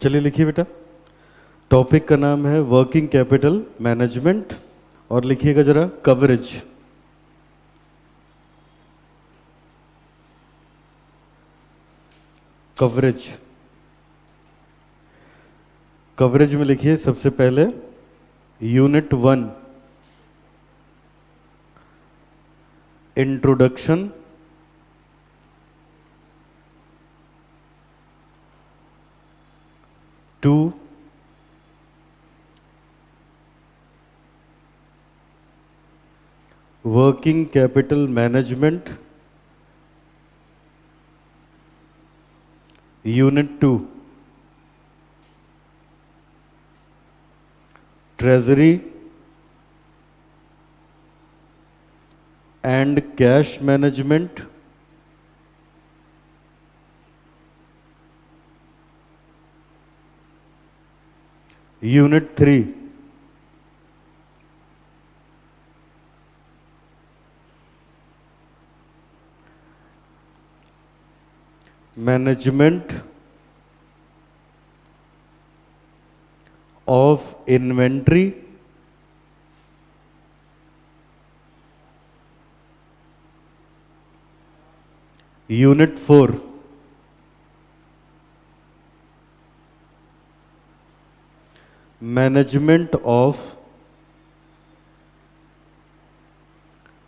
चलिए लिखिए बेटा। टॉपिक का नाम है वर्किंग कैपिटल मैनेजमेंट और लिखिएगा जरा कवरेज। कवरेज कवरेज में लिखिए सबसे पहले unit 1 introduction to working capital management, unit 2 treasury and cash management, unit 3 management of inventory, unit 4 management of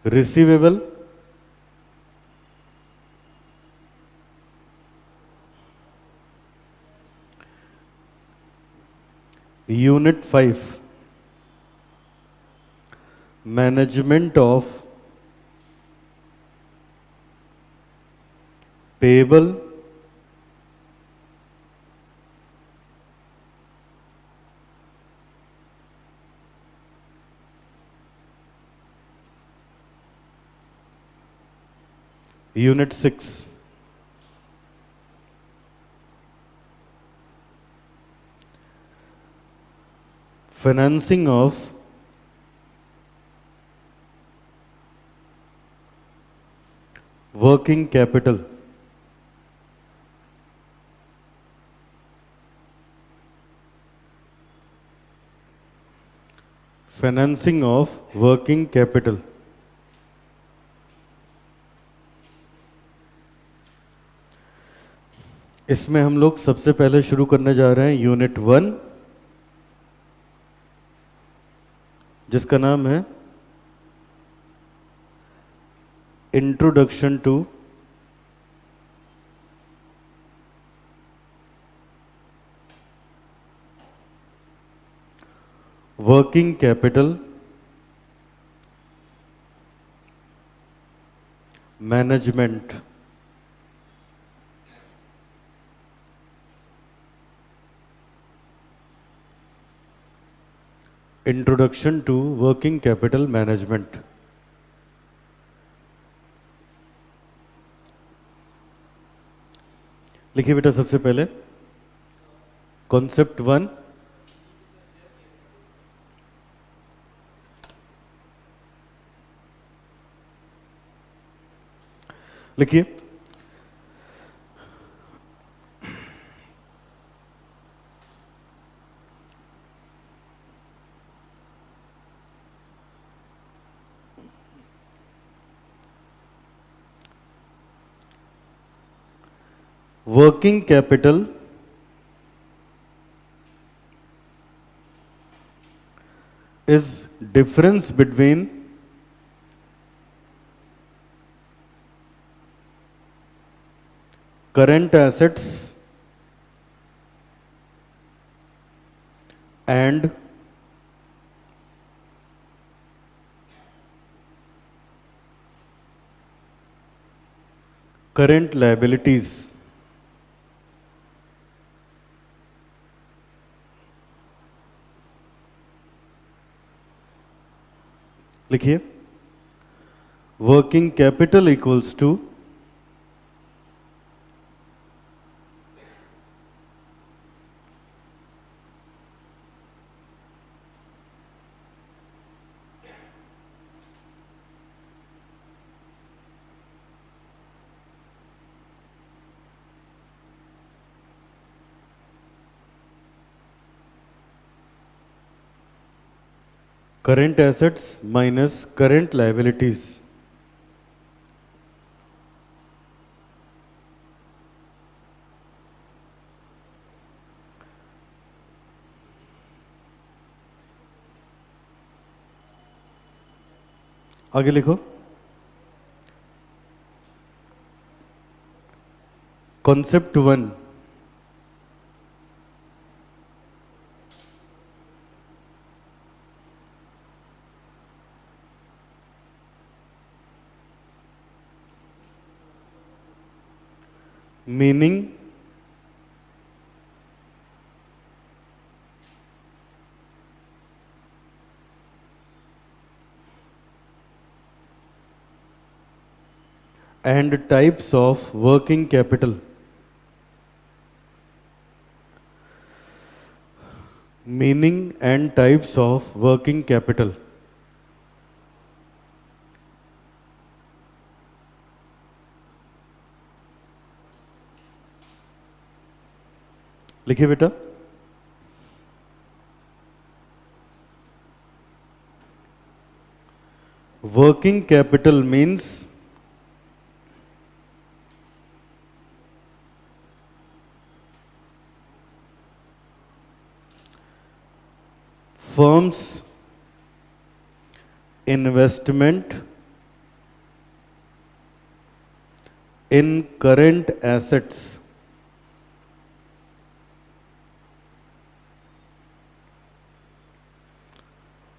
receivable, unit 5 management of payable, unit 6 financing of working capital, financing of working capital. इसमें हम लोग सबसे पहले शुरू करने जा रहे हैं यूनिट 1 जिसका नाम है introduction to working capital management. Introduction to working capital management. लिखिए बेटा सबसे पहले कॉन्सेप्ट 1 लिखिए। Working capital is difference between current assets and current liabilities। लिखिए working capital equals to current assets minus current liabilities. आगे लिखो। Concept 1, meaning and types of working capital. Meaning and types of working capital. लिखिए बेटा। Working capital means firm's investment in current assets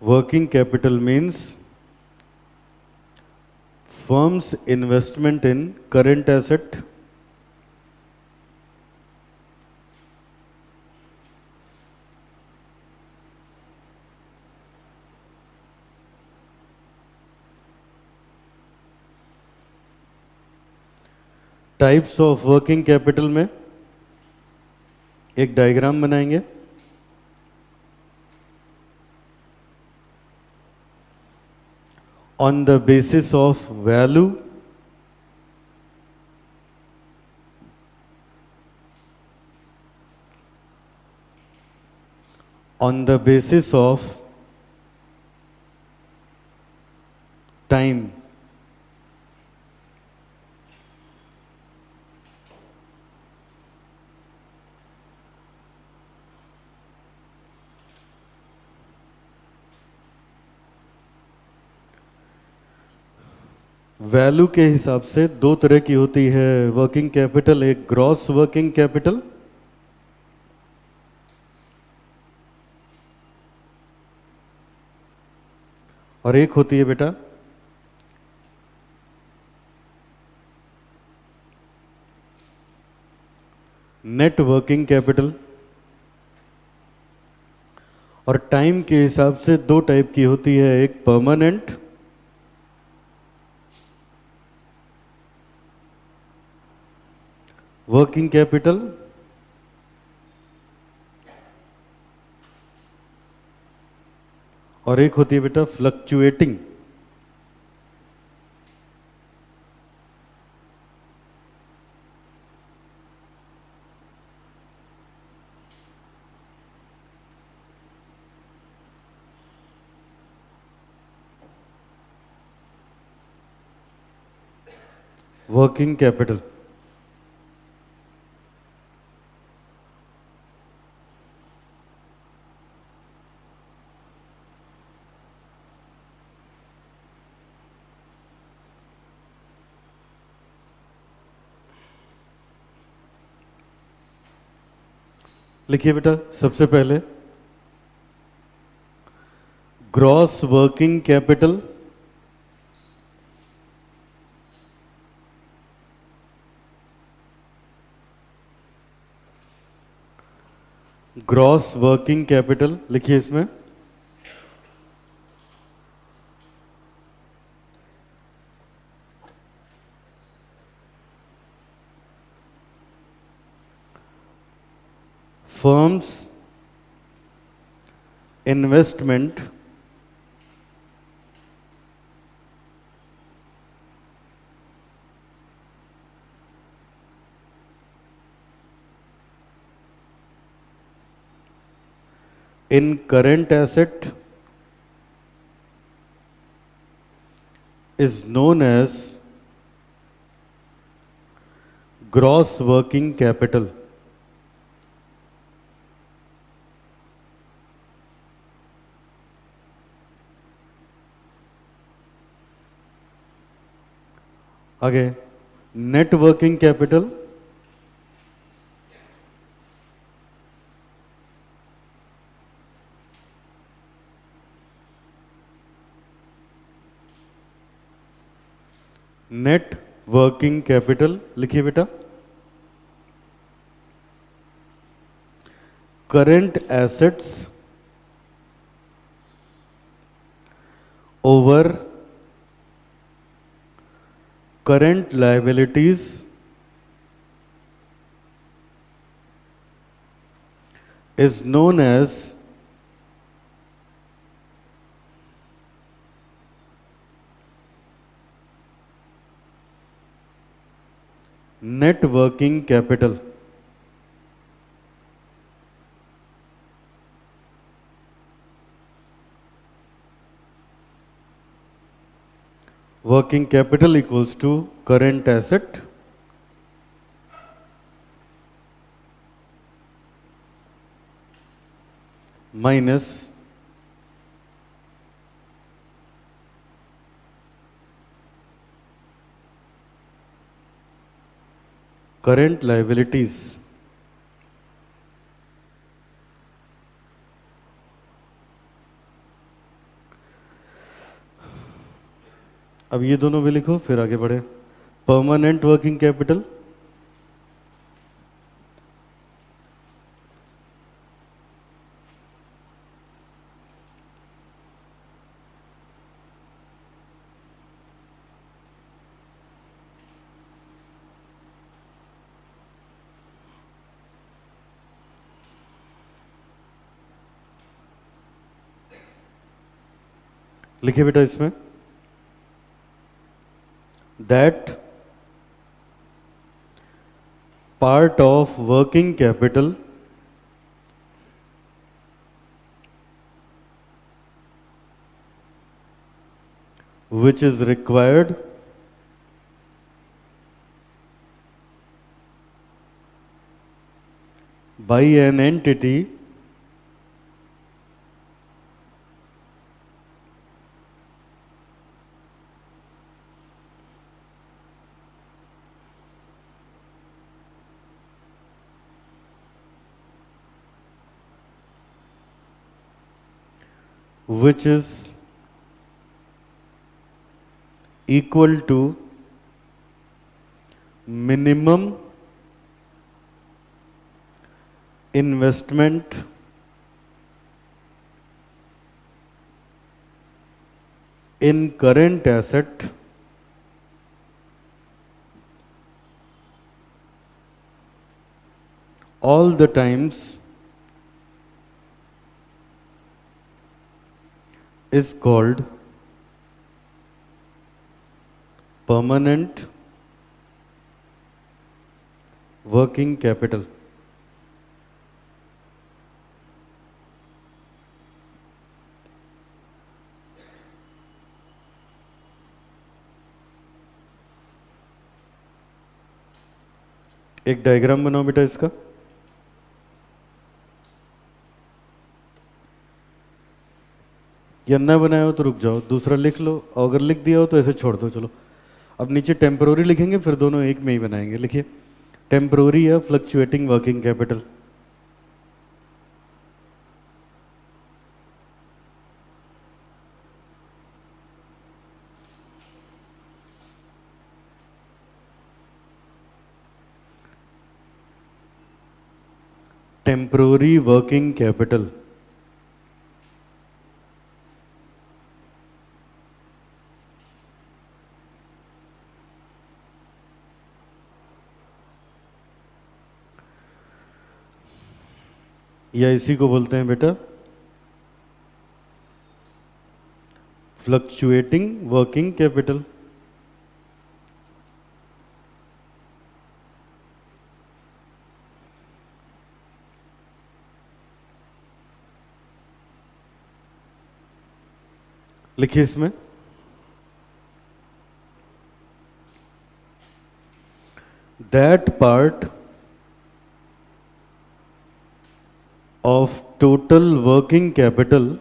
working capital means firm's investment in current asset types of working capital में एक diagram बनाएंगे। On the basis of value on the basis of time value के हिसाब से दो तरह की होती है वर्किंग कैपिटल। एक ग्रॉस वर्किंग कैपिटल और एक होती है बेटा नेट वर्किंग कैपिटल। और टाइम के हिसाब से दो टाइप की होती है, एक परमानेंट वर्किंग कैपिटल और एक होती है बेटा फ्लक्चुएटिंग। वर्किंग कैपिटल लिखिए बेटा। सबसे पहले gross working capital gross working capital लिखिए इसमें firm's investment in current asset is known as gross working capital. आगे net working capital net working capital लिखिए बेटा current assets over current liabilities is known as net working capital. Working capital equals to current asset minus current liabilities. अब ये दोनों भी लिखो फिर आगे बढ़े। परमानेंट वर्किंग कैपिटल लिखिए बेटा इसमें that part of working capital which is required by an entity which is equal to minimum investment in current asset all the times is called permanent working capital. एक diagram बनाओ बेटा इसका। या ना बनाया हो तो रुक जाओ, दूसरा लिख लो, और अगर लिख दिया हो तो ऐसे छोड़ दो। चलो अब नीचे टेम्परोरी लिखेंगे, फिर दोनों एक में ही बनाएंगे। लिखिए टेम्परोरी या fluctuating working capital. Temporary working capital या इसी को बोलते हैं बेटा फ्लक्चुएटिंग वर्किंग कैपिटल। लिखिए इसमें that part of total working capital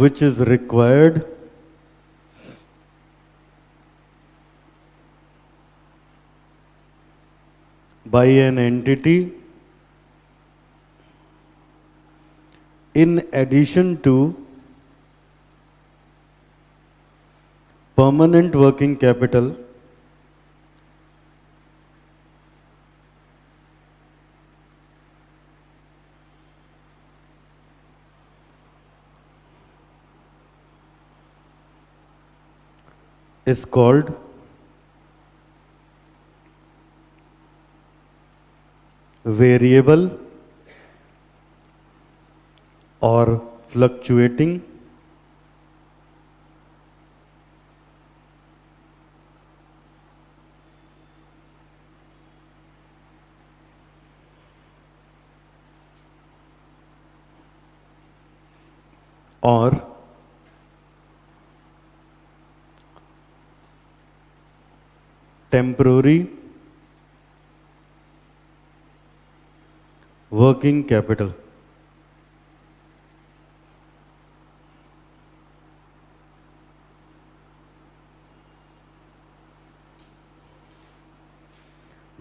which is required by an entity in addition to permanent working capital is called variable or fluctuating or temporary working capital.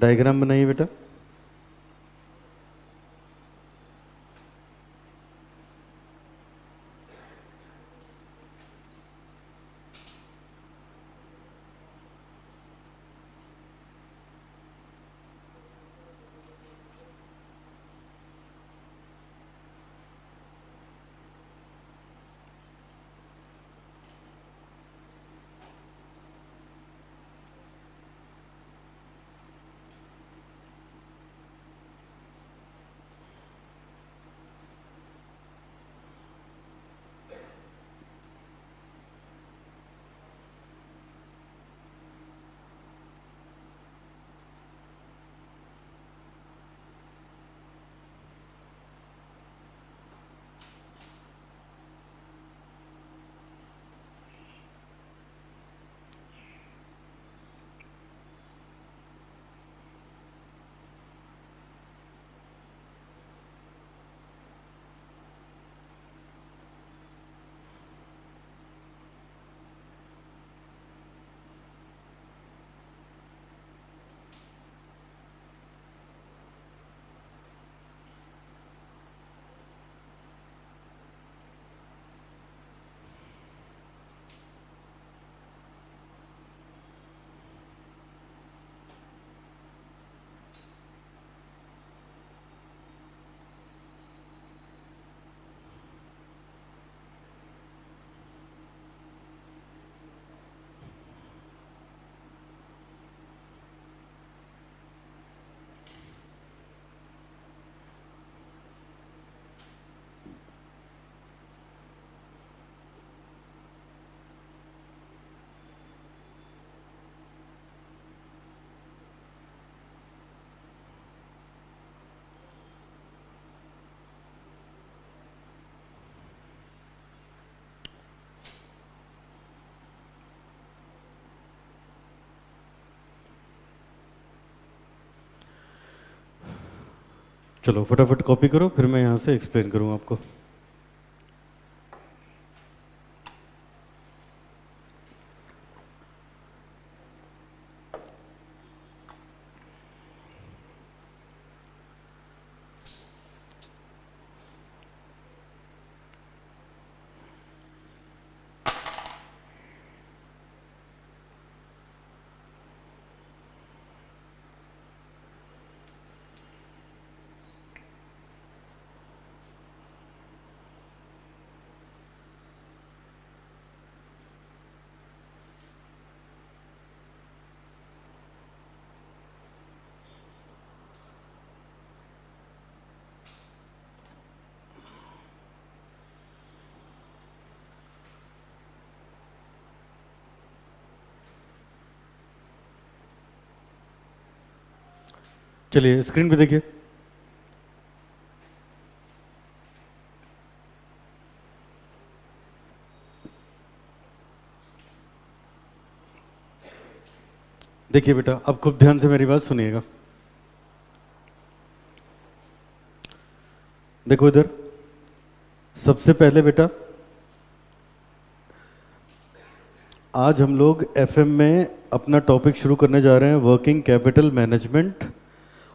Diagram बनाइए बेटा. चलो फटाफट copy करो, फिर मैं यहाँ से एक्सप्लेन करूँ आपको. चलिए स्क्रीन पे देखिए. देखिए बेटा, अब खूब ध्यान से मेरी बात सुनिएगा। देखो इधर, सबसे पहले बेटा आज हम लोग एफएम में अपना टॉपिक शुरू करने जा रहे हैं, वर्किंग कैपिटल मैनेजमेंट।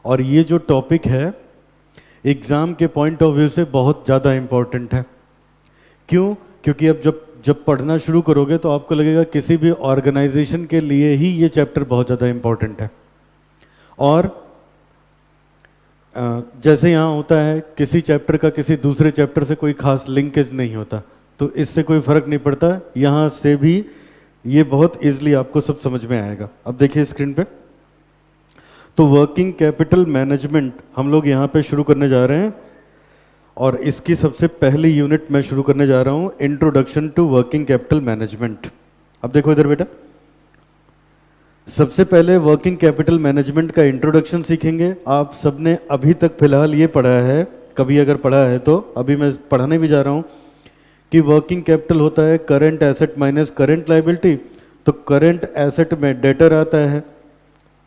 और ये जो टॉपिक है एग्ज़ाम के पॉइंट ऑफ व्यू से बहुत ज़्यादा इम्पॉर्टेंट है। क्यों? क्योंकि अब जब जब पढ़ना शुरू करोगे तो आपको लगेगा किसी भी ऑर्गेनाइजेशन के लिए ही ये चैप्टर बहुत ज़्यादा इम्पॉर्टेंट है। और जैसे यहाँ होता है, किसी चैप्टर का किसी दूसरे चैप्टर से कोई खास लिंकेज नहीं होता, तो इससे कोई फ़र्क नहीं पड़ता। यहाँ से भी ये बहुत ईजिली आपको सब समझ में आएगा। अब देखिए स्क्रीन पे, तो वर्किंग कैपिटल मैनेजमेंट हम लोग यहाँ पे शुरू करने जा रहे हैं। और इसकी सबसे पहली यूनिट मैं शुरू करने जा रहा हूँ, introduction to working capital management. अब देखो इधर बेटा, सबसे पहले वर्किंग कैपिटल मैनेजमेंट का इंट्रोडक्शन सीखेंगे। आप सबने अभी तक फिलहाल ये पढ़ा है, कभी अगर पढ़ा है तो अभी मैं पढ़ाने भी जा रहा हूँ कि वर्किंग कैपिटल होता है current asset minus current liability. तो करंट एसेट में डेटर आता है,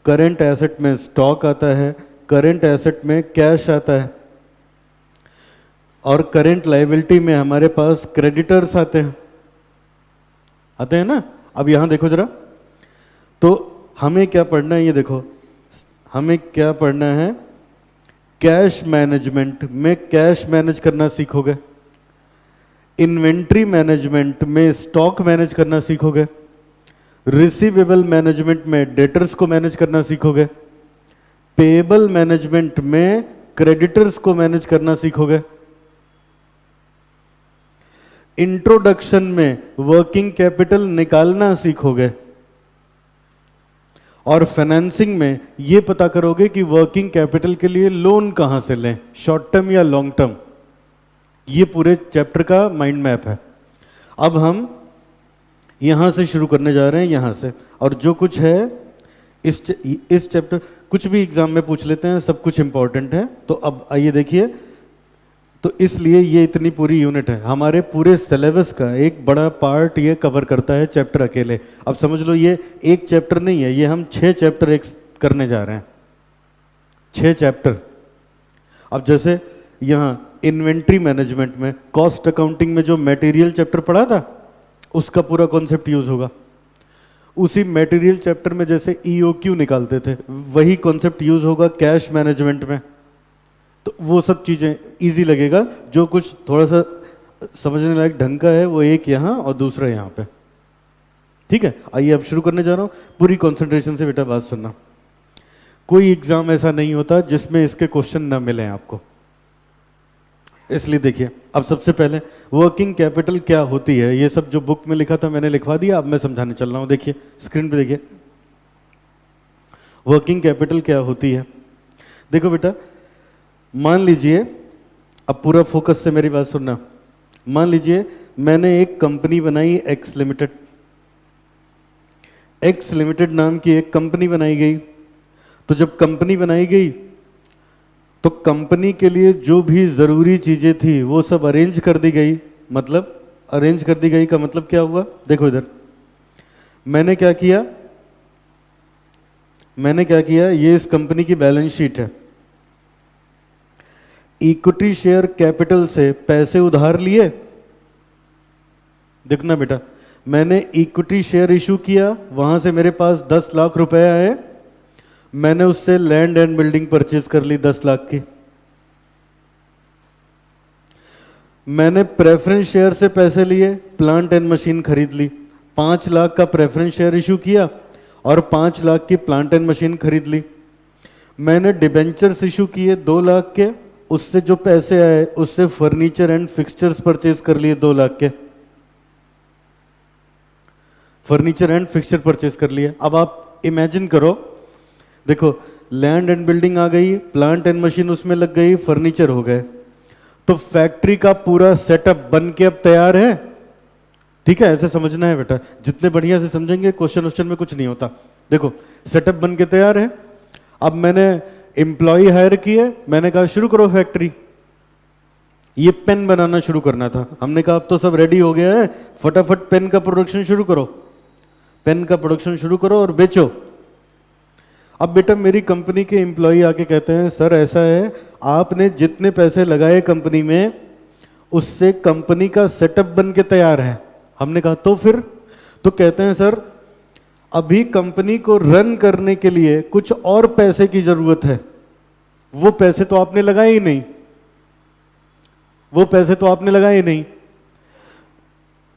करंट एसेट में स्टॉक आता है, करंट एसेट में कैश आता है, और करंट लायबिलिटी में हमारे पास क्रेडिटर्स आते हैं ना। अब यहां देखो जरा, तो हमें क्या पढ़ना है, ये देखो हमें क्या पढ़ना है, कैश मैनेजमेंट में कैश मैनेज करना सीखोगे, इन्वेंट्री मैनेजमेंट में स्टॉक मैनेज करना सीखोगे, रिसीवेबल मैनेजमेंट में डेटर्स को मैनेज करना सीखोगे, पेएबल मैनेजमेंट में क्रेडिटर्स को मैनेज करना सीखोगे, इंट्रोडक्शन में वर्किंग कैपिटल निकालना सीखोगे, और फाइनेंसिंग में ये पता करोगे कि वर्किंग कैपिटल के लिए लोन कहां से लें, शॉर्ट टर्म या लॉन्ग टर्म। ये पूरे चैप्टर का माइंड मैप है। अब हम यहां से शुरू करने जा रहे हैं, यहां से, और जो कुछ है इस चैप्टर, कुछ भी एग्जाम में पूछ लेते हैं, सब कुछ इंपॉर्टेंट है। तो अब आइए देखिए, तो इसलिए ये इतनी पूरी यूनिट है, हमारे पूरे सिलेबस का एक बड़ा पार्ट ये कवर करता है चैप्टर अकेले। अब समझ लो ये एक चैप्टर नहीं है, ये हम 6 चैप्टर एक करने जा रहे हैं, 6 चैप्टर। अब जैसे यहाँ इन्वेंट्री मैनेजमेंट में, कॉस्ट अकाउंटिंग में जो मटेरियल चैप्टर पढ़ा था उसका पूरा कॉन्सेप्ट यूज होगा। उसी मटेरियल चैप्टर में जैसे ईओक्यू निकालते थे, वही कॉन्सेप्ट यूज होगा कैश मैनेजमेंट में। तो वो सब चीज़ें इजी लगेगा। जो कुछ थोड़ा सा समझने लायक ढंग का है वो एक यहाँ और दूसरा यहाँ पे, ठीक है। आइए अब शुरू करने जा रहा हूँ, पूरी कंसंट्रेशन से बेटा बात सुनना। कोई एग्जाम ऐसा नहीं होता जिसमें इसके क्वेश्चन ना मिले आपको, इसलिए देखिए। अब सबसे पहले वर्किंग कैपिटल क्या होती है, ये सब जो बुक में लिखा था मैंने लिखवा दिया, अब मैं समझाने चल रहा हूँ। देखिए स्क्रीन पे देखिए, वर्किंग कैपिटल क्या होती है। देखो बेटा, मान लीजिए, अब पूरा फोकस से मेरी बात सुनना। मान लीजिए मैंने एक कंपनी बनाई एक्स लिमिटेड, एक्स लिमिटेड नाम की एक कंपनी बनाई गई। तो जब कंपनी बनाई गई तो कंपनी के लिए जो भी ज़रूरी चीज़ें थी वो सब अरेंज कर दी गई। मतलब अरेंज कर दी गई का मतलब क्या हुआ, देखो इधर मैंने क्या किया, ये इस कंपनी की बैलेंस शीट है। इक्विटी शेयर कैपिटल से पैसे उधार लिए, देखना बेटा, मैंने इक्विटी शेयर इशू किया, वहां से मेरे पास 10 लाख रुपए आए, मैंने उससे लैंड एंड बिल्डिंग परचेज कर ली 10 लाख की। मैंने प्रेफरेंस शेयर से पैसे लिए, प्लांट एंड मशीन खरीद ली, 5 लाख का प्रेफरेंस शेयर इशू किया और 5 लाख की प्लांट एंड मशीन खरीद ली। मैंने डिबेंचर्स इशू किए 2 लाख के, उससे जो पैसे आए उससे फर्नीचर एंड फिक्सचर्स परचेज कर लिए 2 लाख के, फर्नीचर एंड फिक्सचर परचेज कर लिए। अब आप इमेजिन करो, देखो लैंड एंड बिल्डिंग आ गई, प्लांट एंड मशीन उसमें लग गई, फर्नीचर हो गए, तो फैक्ट्री का पूरा सेटअप बन के अब तैयार है। ठीक है, ऐसे समझना है बेटा, जितने बढ़िया से समझेंगे क्वेश्चन में कुछ नहीं होता। देखो सेटअप बन के तैयार है, अब मैंने एम्प्लॉय हायर किए, मैंने कहा शुरू करो फैक्ट्री। ये पेन बनाना शुरू करना था, हमने कहा अब तो सब रेडी हो गया है, फटाफट पेन का प्रोडक्शन शुरू करो, पेन का प्रोडक्शन शुरू करो और बेचो। अब बेटा मेरी कंपनी के एम्प्लॉय आके कहते हैं सर ऐसा है, आपने जितने पैसे लगाए कंपनी में उससे कंपनी का सेटअप बन के तैयार है। हमने कहा तो फिर? तो कहते हैं सर अभी कंपनी को रन करने के लिए कुछ और पैसे की जरूरत है, वो पैसे तो आपने लगाए ही नहीं, वो पैसे तो आपने लगाए ही नहीं।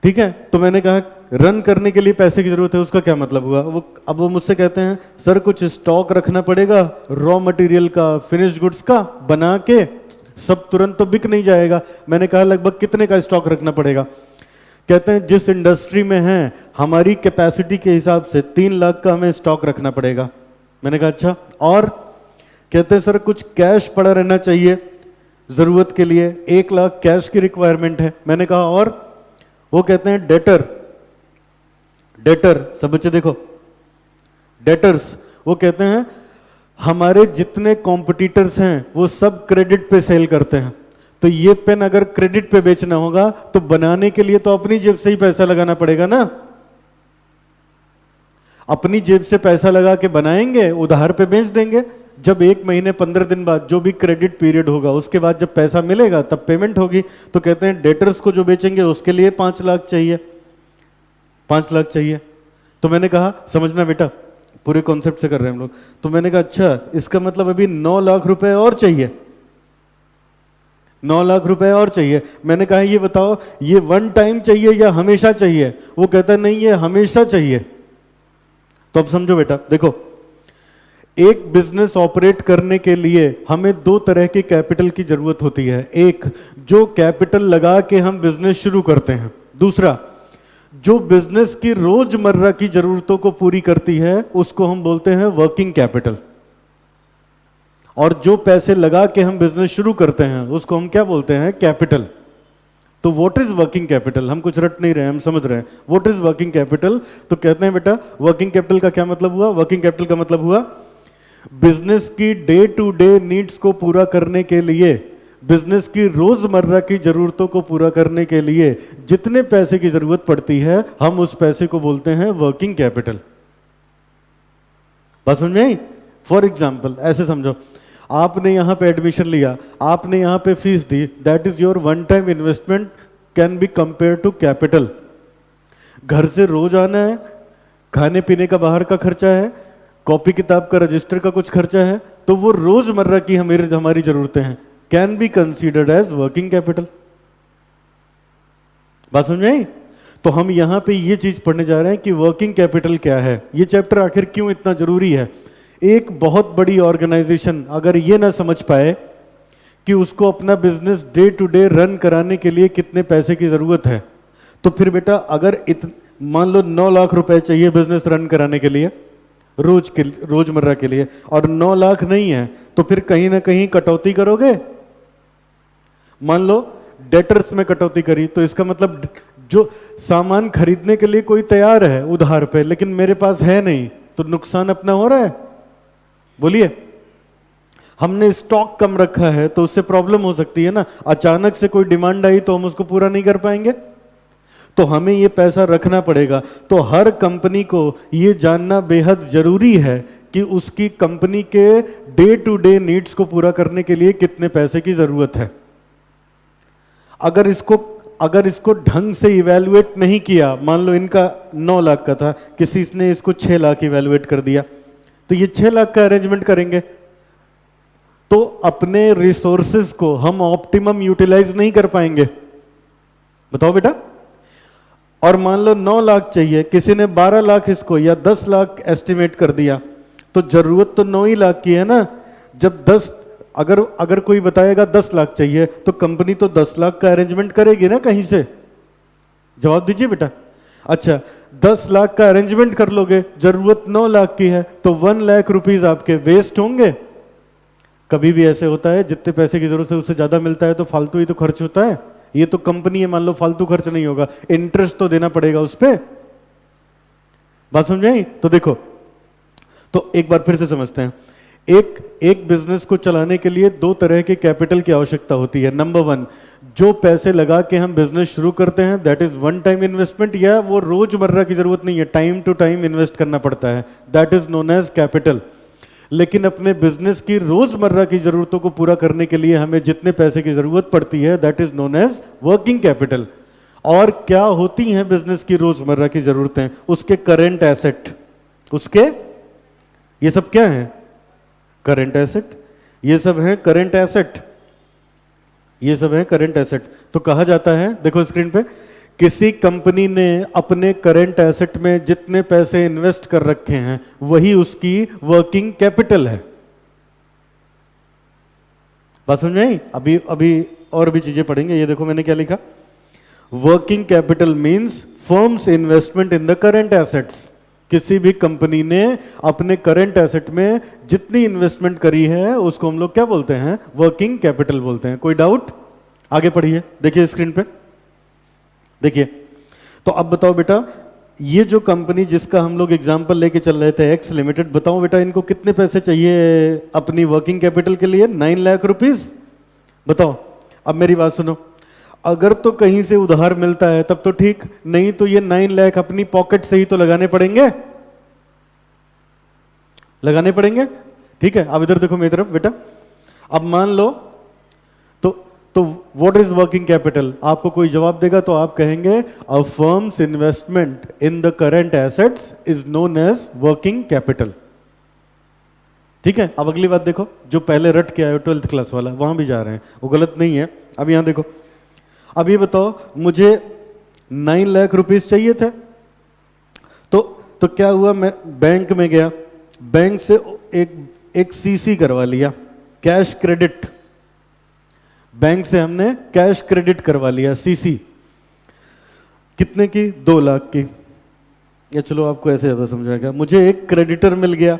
ठीक है, तो मैंने कहा रन करने के लिए पैसे की जरूरत है, उसका क्या मतलब हुआ? अब वो मुझसे कहते हैं सर कुछ स्टॉक रखना पड़ेगा रॉ मटेरियल का, फिनिश्ड गुड्स का, बना के, सब तुरंत तो बिक नहीं जाएगा। मैंने कहा लगभग कितने का स्टॉक रखना पड़ेगा? कहते हैं जिस इंडस्ट्री में है हमारी कैपेसिटी के हिसाब से 3 लाख का हमें स्टॉक रखना पड़ेगा। मैंने कहा अच्छा, और? कहते हैं सर कुछ कैश पड़ा रहना चाहिए जरूरत के लिए, 1 लाख कैश की रिक्वायरमेंट है। मैंने कहा और? वो कहते हैं डेटर, सब बच्चे देखो, डेटर्स। वो कहते हैं हमारे जितने कॉम्पिटिटर्स हैं वो सब क्रेडिट पे सेल करते हैं, तो ये पेन अगर क्रेडिट पे बेचना होगा तो बनाने के लिए तो अपनी जेब से ही पैसा लगाना पड़ेगा ना। अपनी जेब से पैसा लगा के बनाएंगे, उधार पे बेच देंगे, जब 1 महीने 15 दिन बाद जो भी क्रेडिट पीरियड होगा उसके बाद जब पैसा मिलेगा तब पेमेंट होगी। तो कहते हैं डेटर्स को जो बेचेंगे उसके लिए 5 लाख चाहिए, 5 लाख चाहिए। तो मैंने कहा समझना बेटा, पूरे कॉन्सेप्ट से कर रहे हैं हम लोग। तो मैंने कहा अच्छा इसका मतलब अभी 9 लाख रुपए और चाहिए, 9 लाख रुपए और चाहिए। मैंने कहा ये बताओ ये वन टाइम चाहिए या हमेशा चाहिए? वो कहता है नहीं ये हमेशा चाहिए। तो अब समझो बेटा, देखो एक बिजनेस ऑपरेट करने के लिए हमें 2 तरह के कैपिटल की जरूरत होती है। एक जो कैपिटल लगा के हम बिजनेस शुरू करते हैं, दूसरा जो बिजनेस की रोजमर्रा की जरूरतों को पूरी करती है उसको हम बोलते हैं वर्किंग कैपिटल। और जो पैसे लगा के हम बिजनेस शुरू करते हैं उसको हम क्या बोलते हैं? कैपिटल। तो व्हाट इज वर्किंग कैपिटल? हम कुछ रट नहीं रहे, हम समझ रहे हैं व्हाट इज वर्किंग कैपिटल। तो कहते हैं बेटा वर्किंग कैपिटल का क्या मतलब हुआ? वर्किंग कैपिटल का मतलब हुआ बिजनेस की डे टू डे नीड्स को पूरा करने के लिए, बिजनेस की रोजमर्रा की जरूरतों को पूरा करने के लिए जितने पैसे की जरूरत पड़ती है हम उस पैसे को बोलते हैं वर्किंग कैपिटल। बात समझ में आई? फॉर एग्जाम्पल ऐसे समझो, आपने यहां पे एडमिशन लिया, आपने यहां पे फीस दी, that is your one time investment, can be compare to capital. घर से रोज आना है, खाने पीने का बाहर का खर्चा है, कॉपी किताब का रजिस्टर का कुछ खर्चा है, तो वो रोजमर्रा की हमारी जरूरतें हैं, can be considered as working capital. बात समझ में आई? तो हम यहां पे ये चीज पढ़ने जा रहे हैं कि वर्किंग कैपिटल क्या है, ये चैप्टर आखिर क्यों इतना जरूरी है। एक बहुत बड़ी ऑर्गेनाइजेशन अगर ये ना समझ पाए कि उसको अपना business day to day run कराने के लिए कितने पैसे की जरूरत है, तो फिर बेटा अगर मान लो 9 लाख रुपए चाहिए बिजनेस रन कराने के लिए रोजमर्रा के लिए, और 9 लाख नहीं है, तो फिर कहीं ना कहीं कटौती करोगे। मान लो डेटर्स में कटौती करी, तो इसका मतलब जो सामान खरीदने के लिए कोई तैयार है उधार पे, लेकिन मेरे पास है नहीं, तो नुकसान अपना हो रहा है। बोलिए, हमने स्टॉक कम रखा है तो उससे प्रॉब्लम हो सकती है ना, अचानक से कोई डिमांड आई तो हम उसको पूरा नहीं कर पाएंगे, तो हमें ये पैसा रखना पड़ेगा। तो हर कंपनी को ये जानना बेहद जरूरी है कि उसकी कंपनी के डे टू डे नीड्स को पूरा करने के लिए कितने पैसे की जरूरत है। अगर इसको ढंग से इवैल्यूएट नहीं किया, मान लो इनका 9 लाख का था, किसी ने इसको 6 लाख इवैल्यूएट कर दिया, तो ये 6 लाख का अरेंजमेंट करेंगे, तो अपने रिसोर्सेज को हम ऑप्टिमम यूटिलाइज नहीं कर पाएंगे। बताओ बेटा। और मान लो 9 लाख चाहिए, किसी ने 12 लाख इसको या 10 लाख एस्टिमेट कर दिया, तो जरूरत तो 9 ही लाख की है ना। जब 10 अगर कोई बताएगा 10 लाख चाहिए, तो कंपनी तो 10 लाख का अरेंजमेंट करेगी ना कहीं से। जवाब दीजिए बेटा। अच्छा, 10 लाख का अरेंजमेंट कर लोगे, जरूरत 9 लाख की है, तो 1 लाख रुपीज आपके वेस्ट होंगे। कभी भी ऐसे होता है जितने पैसे की जरूरत है उससे ज्यादा मिलता है तो फालतू ही तो खर्च होता है। ये तो कंपनी है, मान लो फालतू खर्च नहीं होगा, इंटरेस्ट तो देना पड़ेगा उस पर। बात समझ आई? तो देखो, तो एक बार फिर से समझते हैं। एक बिजनेस को चलाने के लिए 2 तरह के कैपिटल की आवश्यकता होती है। नंबर 1, जो पैसे लगा के हम बिजनेस शुरू करते हैं, that is one time investment, या वो रोजमर्रा की जरूरत नहीं है, टाइम टू टाइम इन्वेस्ट करना पड़ता है, that is known as capital. लेकिन अपने बिजनेस की रोजमर्रा की जरूरतों को पूरा करने के लिए हमें जितने पैसे की जरूरत पड़ती है that is known as working capital. और क्या होती हैं बिजनेस की रोजमर्रा की जरूरतें? उसके करंट एसेट, उसके ये सब क्या है? Current asset. ये सब है करंट एसेट, ये सब है करंट एसेट। तो कहा जाता है, देखो स्क्रीन पे, किसी कंपनी ने अपने करंट एसेट में जितने पैसे इन्वेस्ट कर रखे हैं वही उसकी वर्किंग कैपिटल है। बात समझ में आई? अभी अभी और भी चीजें पढ़ेंगे। ये देखो मैंने क्या लिखा, working capital means firms investment in the current assets. किसी भी कंपनी ने अपने करंट एसेट में जितनी इन्वेस्टमेंट करी है उसको हम लोग क्या बोलते हैं? वर्किंग कैपिटल बोलते हैं। कोई डाउट? आगे पढ़िए, देखिए स्क्रीन पे, देखिए। तो अब बताओ बेटा, ये जो कंपनी जिसका हम लोग एग्जांपल लेके चल रहे थे, एक्स लिमिटेड, बताओ बेटा इनको कितने पैसे चाहिए अपनी वर्किंग कैपिटल के लिए? 9 लाख रुपीस। बताओ। अब मेरी बात सुनो, अगर तो कहीं से उधार मिलता है तब तो ठीक, नहीं तो ये 9 लाख अपनी पॉकेट से ही तो लगाने पड़ेंगे, लगाने पड़ेंगे। ठीक है, अब इधर देखो मेरी तरफ बेटा। अब मान लो तो व्हाट इज वर्किंग कैपिटल? आपको कोई जवाब देगा तो आप कहेंगे a firm's investment in the current assets is known as working capital. ठीक है, अब अगली बात देखो, जो पहले रट के आए 12th क्लास वाला, वहां भी जा रहे हैं, वो गलत नहीं है। अब यहां देखो, अब ये बताओ, मुझे 9 लाख रुपीस चाहिए थे, तो क्या हुआ, मैं बैंक में गया, बैंक से एक सीसी करवा लिया, कैश क्रेडिट। बैंक से हमने कैश क्रेडिट करवा लिया, सीसी। कितने की? 2 लाख की। या चलो आपको ऐसे ज्यादा समझाएगा, मुझे एक क्रेडिटर मिल गया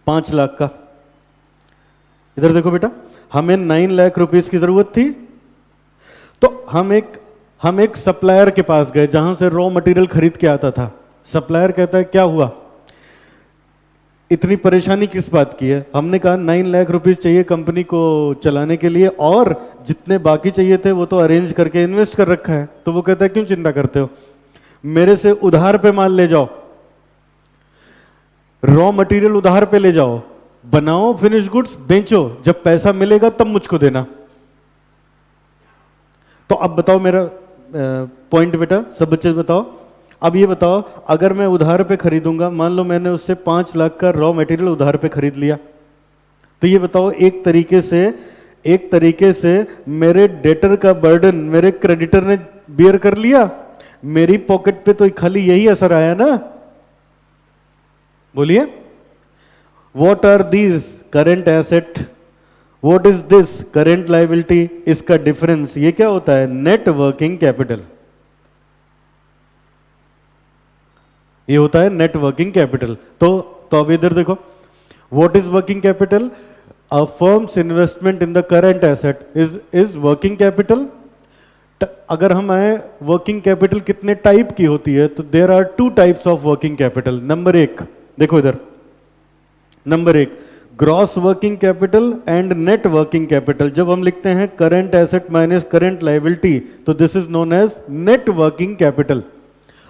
5 लाख का। इधर देखो बेटा, हमें 9 लाख रुपीस की जरूरत थी, तो हम एक सप्लायर के पास गए जहां से रॉ मटेरियल खरीद के आता था। सप्लायर कहता है क्या हुआ, इतनी परेशानी किस बात की है? हमने कहा 9 लाख रुपीस चाहिए कंपनी को चलाने के लिए, और जितने बाकी चाहिए थे वो तो अरेंज करके इन्वेस्ट कर रखा है। तो वो कहता है क्यों चिंता करते हो, मेरे से उधार पे माल ले जाओ, रॉ मटेरियल उधार पे ले जाओ, बनाओ फिनिश गुड्स, बेचो, जब पैसा मिलेगा तब मुझको देना। तो अब बताओ मेरा पॉइंट बेटा, सब बच्चे बताओ। अब ये बताओ, अगर मैं उधार पे खरीदूंगा, मान लो मैंने उससे 5 लाख का रॉ मटेरियल उधार पे खरीद लिया, तो ये बताओ एक तरीके से मेरे डेटर का बर्डन मेरे क्रेडिटर ने बियर कर लिया, मेरी पॉकेट पे तो खाली यही असर आया ना। बोलिए, what are these? Current asset. What is this? Current liability. इसका डिफरेंस ये क्या होता है? Net working capital. ये होता है नेट वर्किंग कैपिटल। तो अब इधर देखो, what is working capital? A firm's investment in the current asset is working capital. अगर हम आए, वर्किंग कैपिटल कितने टाइप की होती है? तो there are 2 types of working capital. Number 1 देखो इधर, number 1 gross working capital and net working capital. जब हम लिखते हैं current asset minus current liability, तो this is known as net working capital.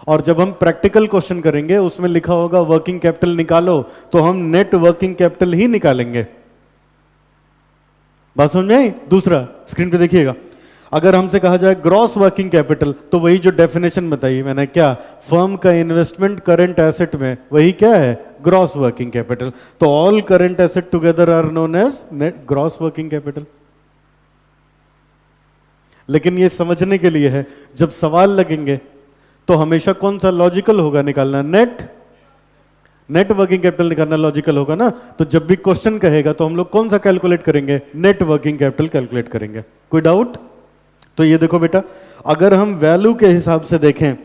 और जब हम प्रैक्टिकल क्वेश्चन करेंगे, उसमें लिखा होगा वर्किंग कैपिटल निकालो, तो हम नेट वर्किंग कैपिटल ही निकालेंगे। बात समझ में आई? दूसरा, स्क्रीन पे देखिएगा, अगर हमसे कहा जाए ग्रॉस वर्किंग कैपिटल, तो वही जो डेफिनेशन बताई मैंने, क्या? फर्म का इन्वेस्टमेंट करंट एसेट में, वही क्या है? Gross working capital. तो all current asset together are known as net gross working capital. लेकिन ये समझने के लिए है, जब सवाल लगेंगे तो हमेशा कौन सा लॉजिकल होगा निकालना? नेट वर्किंग कैपिटल निकालना लॉजिकल होगा ना। तो जब भी क्वेश्चन कहेगा तो हम लोग कौन सा कैलकुलेट करेंगे? नेट वर्किंग कैपिटल कैलकुलेट करेंगे। कोई डाउट? तो ये देखो बेटा, अगर हम वैल्यू के हिसाब से देखें,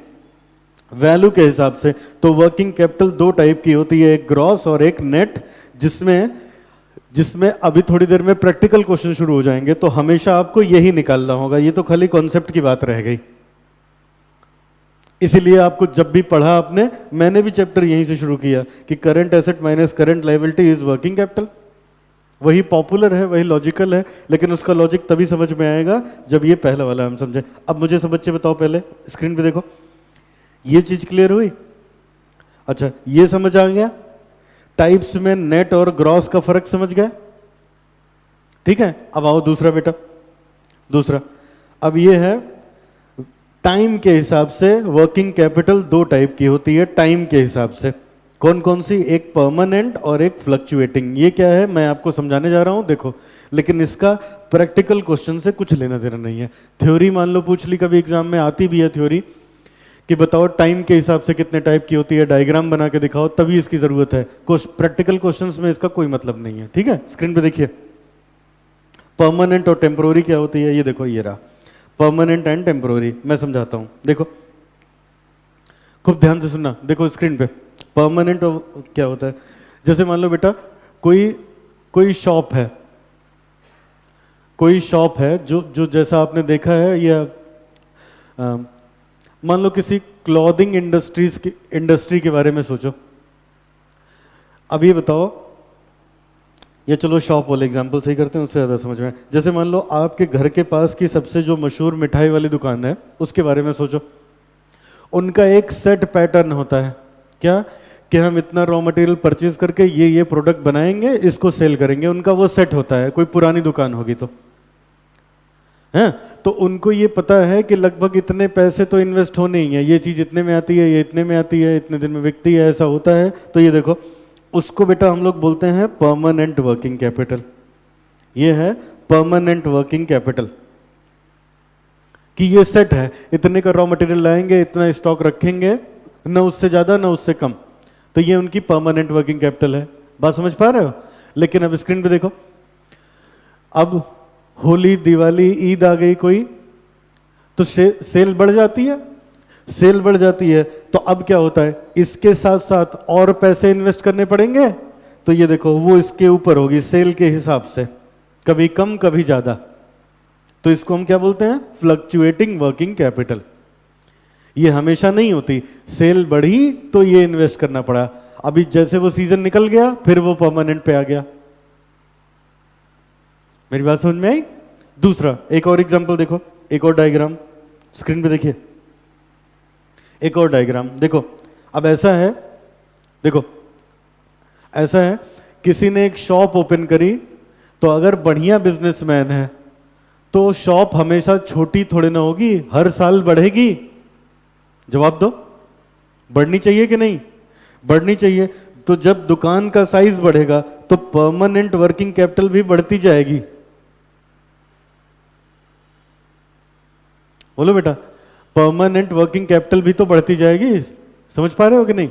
वैल्यू के हिसाब से, तो वर्किंग कैपिटल 2 टाइप की होती है, एक ग्रॉस और एक नेट, जिसमें अभी थोड़ी देर में प्रैक्टिकल क्वेश्चन शुरू हो जाएंगे, तो हमेशा आपको यही निकालना होगा। ये तो खाली कॉन्सेप्ट की बात रह गई। इसीलिए आपको जब भी पढ़ा आपने, मैंने भी चैप्टर यहीं से शुरू किया कि current asset minus current liability is working capital. वही पॉपुलर है, वही लॉजिकल है, लेकिन उसका लॉजिक तभी समझ में आएगा जब ये पहला वाला हम समझे। अब मुझे सब बच्चे बताओ, पहले स्क्रीन पे देखो, ये चीज क्लियर हुई? अच्छा, ये समझ आ गया? टाइप्स में नेट और ग्रॉस का फर्क समझ गए? ठीक है, अब आओ दूसरा बेटा। दूसरा, अब ये है टाइम के हिसाब से वर्किंग कैपिटल दो टाइप की होती है टाइम के हिसाब से। कौन कौन सी? एक परमानेंट और एक फ्लक्चुएटिंग। ये क्या है मैं आपको समझाने जा रहा हूं, देखो। लेकिन इसका प्रैक्टिकल क्वेश्चन से कुछ लेना देना नहीं है। थ्योरी मान लो पूछ ली कभी एग्जाम में, आती भी है थ्योरी कि बताओ टाइम के हिसाब से कितने टाइप की होती है, डायग्राम बना के दिखाओ, तभी इसकी जरूरत है। प्रैक्टिकल क्वेश्चंस में इसका कोई मतलब नहीं है। ठीक है, स्क्रीन पे देखिए परमानेंट और टेम्पोररी क्या होती है। ये देखो, ये रहा परमानेंट एंड टेम्पोररी। मैं समझाता हूं, देखो खूब ध्यान से सुनना। देखो स्क्रीन पे परमानेंट क्या होता है। जैसे मान लो बेटा कोई शॉप है, कोई शॉप है जो जैसा आपने देखा है, या मान लो किसी क्लॉथिंग इंडस्ट्री के बारे में सोचो। अब ये बताओ, ये चलो शॉप वाले एग्जांपल सही करते हैं, उससे ज़्यादा समझ में। जैसे मान लो आपके घर के पास की सबसे जो मशहूर मिठाई वाली दुकान है, उसके बारे में सोचो। उनका एक सेट पैटर्न होता है, क्या कि हम इतना रॉ मटेरियल परचेज करके ये प्रोडक्ट बनाएंगे, इसको सेल करेंगे। उनका वो सेट होता है। कोई पुरानी दुकान होगी तो है, तो उनको ये पता है कि लगभग इतने पैसे तो इन्वेस्ट होने ही है, ये चीज़ इतने में आती है, ये इतने में आती है, इतने दिन में बिकती है, ऐसा होता है। तो ये देखो, उसको बेटा हम लोग बोलते हैं परमानेंट वर्किंग कैपिटल। ये है परमानेंट वर्किंग कैपिटल, कि ये सेट है, इतने का रॉ मटेरियल लाएंगे, इतना स्टॉक रखेंगे, न उससे ज्यादा न उससे कम। तो ये उनकी परमानेंट वर्किंग कैपिटल है। बात समझ पा रहे हो? लेकिन अब स्क्रीन पे देखो, अब होली, दिवाली, ईद आ गई कोई, तो सेल बढ़ जाती है। सेल बढ़ जाती है तो अब क्या होता है, इसके साथ साथ और पैसे इन्वेस्ट करने पड़ेंगे। तो ये देखो, वो इसके ऊपर होगी सेल के हिसाब से, कभी कम कभी ज्यादा। तो इसको हम क्या बोलते हैं? Fluctuating working capital. ये हमेशा नहीं होती। सेल बढ़ी तो ये इन्वेस्ट करना पड़ा, अभी जैसे वो सीजन निकल गया फिर वो परमानेंट पे आ गया। मेरी बात समझ में आई? दूसरा, एक और एग्जांपल देखो, एक और डायग्राम स्क्रीन पे देखिए, एक और डायग्राम देखो। अब ऐसा है, देखो ऐसा है, किसी ने एक शॉप ओपन करी, तो अगर बढ़िया बिजनेसमैन है तो शॉप हमेशा छोटी थोड़ी ना होगी, हर साल बढ़ेगी। जवाब दो, बढ़नी चाहिए कि नहीं? बढ़नी चाहिए। तो जब दुकान का साइज बढ़ेगा तो परमानेंट वर्किंग कैपिटल भी बढ़ती जाएगी। बोलो बेटा, परमानेंट वर्किंग कैपिटल भी तो बढ़ती जाएगी। समझ पा रहे हो कि नहीं?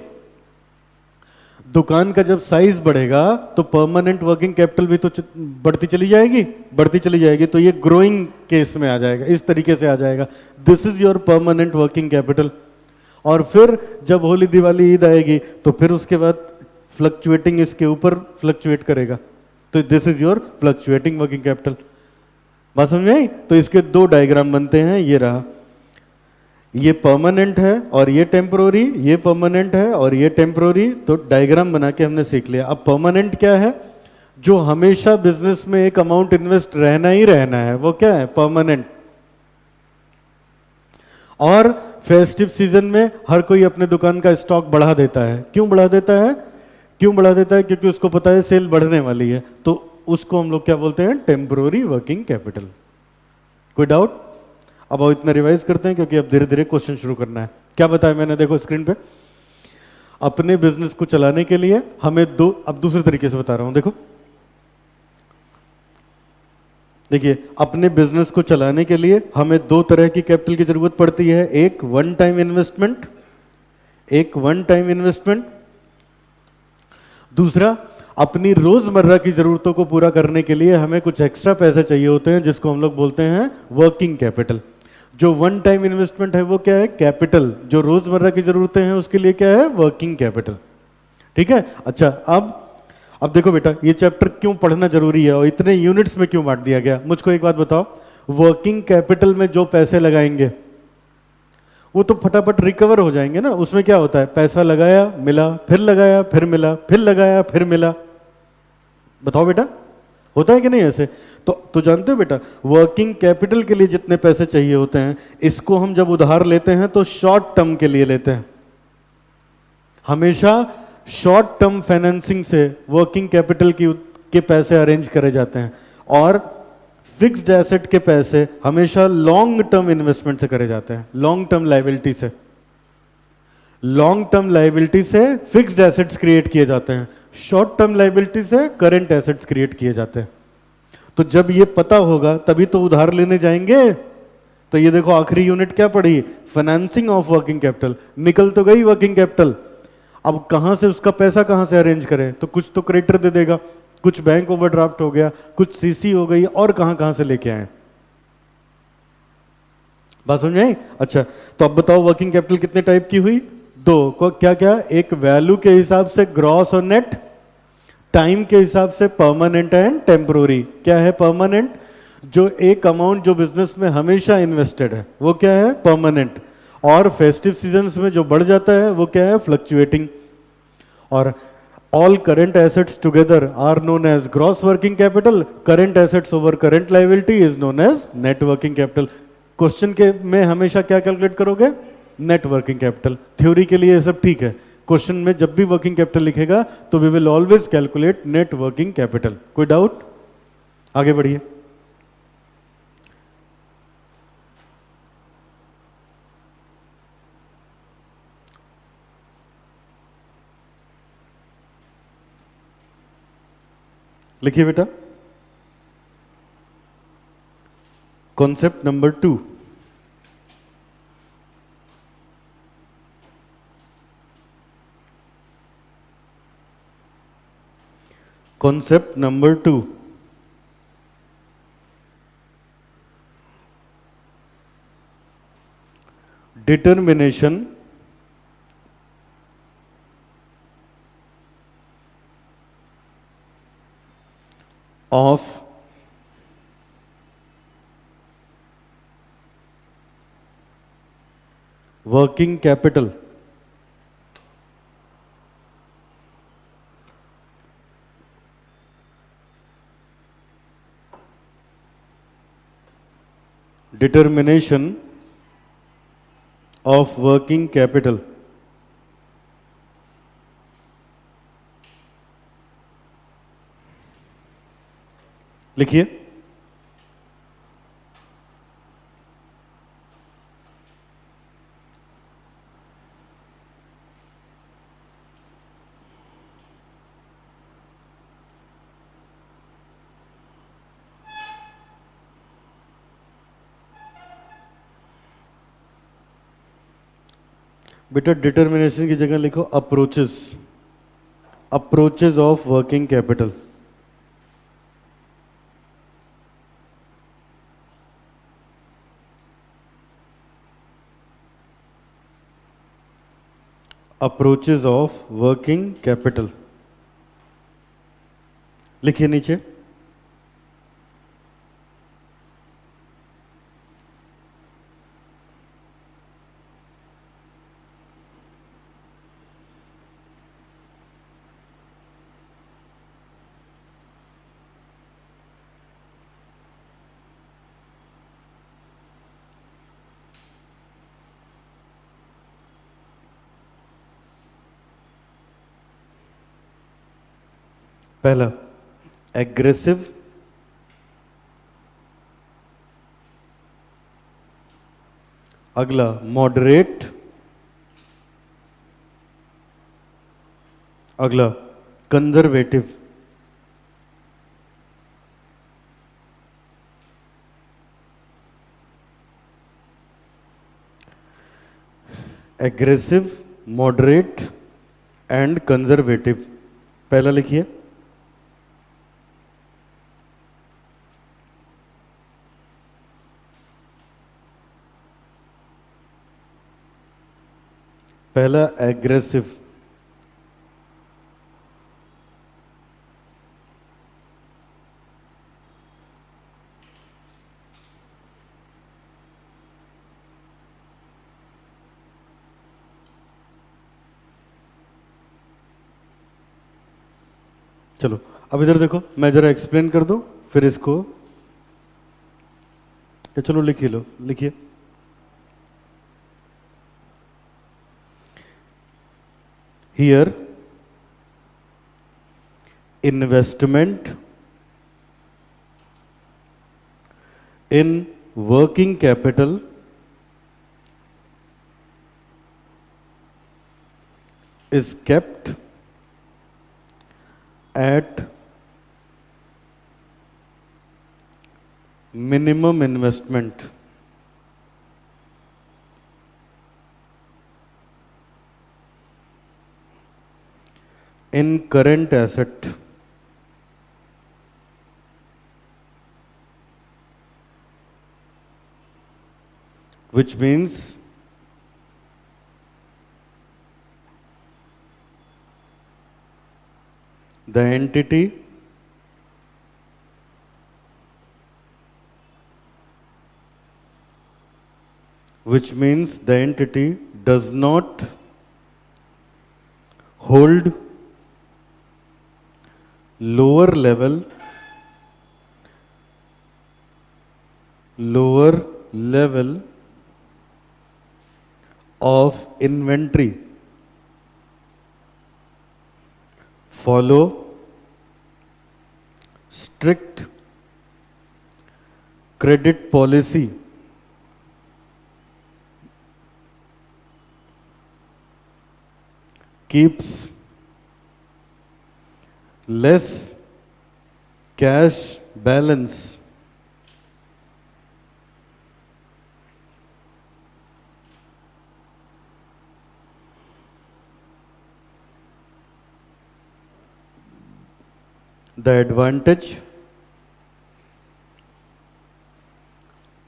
दुकान का जब साइज बढ़ेगा तो परमानेंट वर्किंग कैपिटल भी तो बढ़ती चली जाएगी, बढ़ती चली जाएगी। तो ये ग्रोइंग केस में आ जाएगा, इस तरीके से आ जाएगा। This is your permanent working capital. और फिर जब होली, दिवाली, ईद आएगी तो फिर उसके बाद फ्लक्चुएटिंग इसके ऊपर फ्लक्चुएट करेगा। तो this is your fluctuating working capital. बात समझ में आई? तो इसके दो डायग्राम बनते हैं। ये रहा, ये परमानेंट है और ये टेम्पोररी, ये परमानेंट है और ये टेम्पोररी। तो डायग्राम बना के हमने सीख लिया। अब परमानेंट क्या है? जो हमेशा बिजनेस में एक अमाउंट इन्वेस्ट रहना ही रहना है, वो क्या है? परमानेंट। और फेस्टिव सीजन में हर कोई अपने दुकान का स्टॉक बढ़ा देता है। क्यों बढ़ा देता है? क्यों बढ़ा देता है? क्योंकि उसको पता है सेल बढ़ने वाली है। तो उसको हम लोग क्या बोलते हैं? Temporary working capital. कोई डाउट? अब आओ इतना रिवाइज करते हैं, क्योंकि अब धीरे धीरे क्वेश्चन शुरू करना है। क्या बताया मैंने? देखो स्क्रीन पे, अपने बिजनेस को चलाने के लिए हमें अब दूसरे तरीके से बता रहा हूं। देखो, देखिए, अपने बिजनेस को चलाने के लिए हमें दो तरह की कैपिटल की जरूरत पड़ती है। एक वन टाइम इन्वेस्टमेंट, एक वन टाइम इन्वेस्टमेंट। दूसरा, अपनी रोजमर्रा की जरूरतों को पूरा करने के लिए हमें कुछ एक्स्ट्रा पैसे चाहिए होते हैं, जिसको हम लोग बोलते हैं वर्किंग कैपिटल। जो वन टाइम इन्वेस्टमेंट है वो क्या है? कैपिटल। जो रोजमर्रा की जरूरतें हैं उसके लिए क्या है? Working capital. ठीक है? अच्छा, अब देखो बेटा, ये चैप्टर क्यों पढ़ना जरूरी है और इतने यूनिट्स में क्यों बांट दिया गया? मुझको एक बात बताओ, वर्किंग कैपिटल में जो पैसे लगाएंगे वो तो फटाफट रिकवर हो जाएंगे ना। उसमें क्या होता है? पैसा लगाया, मिला, फिर लगाया, फिर मिला, फिर लगाया, फिर मिला। बताओ बेटा, होता है कि नहीं ऐसे? तो जानते हो बेटा, वर्किंग कैपिटल के लिए जितने पैसे चाहिए होते हैं, इसको हम जब उधार लेते हैं तो शॉर्ट टर्म के लिए लेते हैं। हमेशा शॉर्ट टर्म फाइनेंसिंग से वर्किंग कैपिटल के पैसे अरेंज करे जाते हैं, और फिक्स्ड एसेट के पैसे हमेशा लॉन्ग टर्म इन्वेस्टमेंट से करे जाते हैं, लॉन्ग टर्म लाइबिलिटी से। लॉन्ग टर्म लाइबिलिटी से फिक्स्ड एसेट्स क्रिएट किए जाते हैं, शॉर्ट टर्म लाइबिलिटी से करंट एसेट्स क्रिएट किए जाते हैं। तो जब ये पता होगा तभी तो उधार लेने जाएंगे। तो ये देखो आखिरी यूनिट क्या पढ़ी, फाइनेंसिंग ऑफ वर्किंग कैपिटल। निकल तो गई वर्किंग कैपिटल, अब कहां से उसका पैसा कहां से अरेंज करें? तो कुछ तो क्रेडिटर दे देगा, कुछ बैंक ओवरड्राफ्ट हो गया, कुछ सीसी हो गई, और कहां कहां से लेके आए? बात समझ आई? अच्छा, तो अब बताओ वर्किंग कैपिटल कितने टाइप की हुई? दो को क्या क्या? एक वैल्यू के हिसाब से ग्रॉस और नेट, टाइम के हिसाब से परमानेंट एंड टेम्पोररी। क्या है परमानेंट? जो एक अमाउंट जो बिजनेस में हमेशा इन्वेस्टेड है वो क्या है? परमानेंट। और फेस्टिव सीजन्स में जो बढ़ जाता है वो क्या है? फ्लक्चुएटिंग। और all current assets together are known as gross working capital. Current assets over current liability is known as net working capital. Question के में हमेशा क्या कैलकुलेट करोगे? Net working capital. थ्योरी के लिए ये सब ठीक है, क्वेश्चन में जब भी वर्किंग कैपिटल लिखेगा तो we will always calculate net working capital. कोई डाउट? आगे बढ़िए। लिखिए बेटा, concept number 2, concept number 2, determination of working capital determination of working capital. लिखिए, बेटा डिटर्मिनेशन की जगह लिखो approaches, approaches of working capital. Approaches of working capital लिखिए नीचे। पहला एग्रेसिव, अगला मॉडरेट, अगला conservative. Aggressive, moderate and conservative. पहला लिखिए, पहला एग्रेसिव, चलो अब इधर देखो, मैं जरा एक्सप्लेन कर दूं फिर इसको, चलो लिखिए, लो लिखिए। Here investment in working capital is kept at minimum investment. In current asset, which means the entity does not hold lower level of inventory, follow strict credit policy, keeps less cash balance, the advantage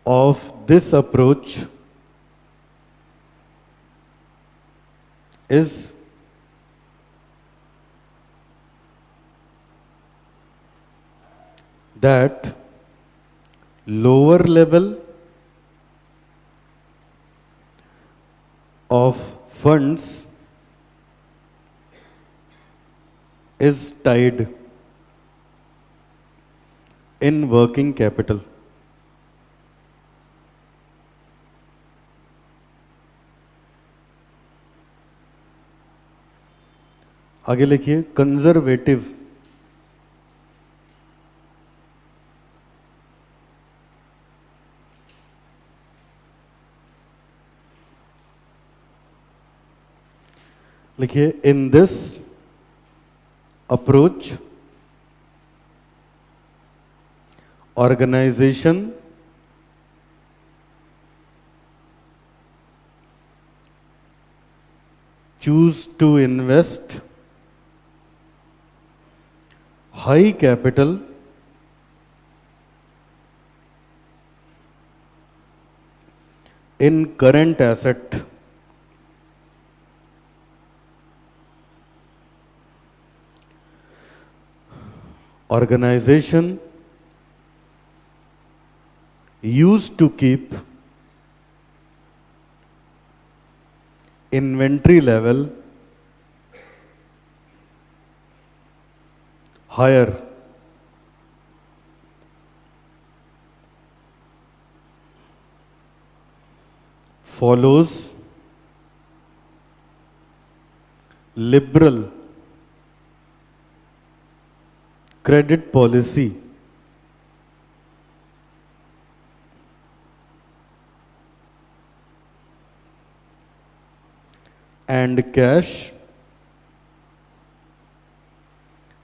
of this approach is that lower level of funds is tied in working capital. आगे लिखिए conservative, लिखिए in this approach organization choose to invest high capital in current asset organization used to keep inventory level higher, follows liberal credit policy and cash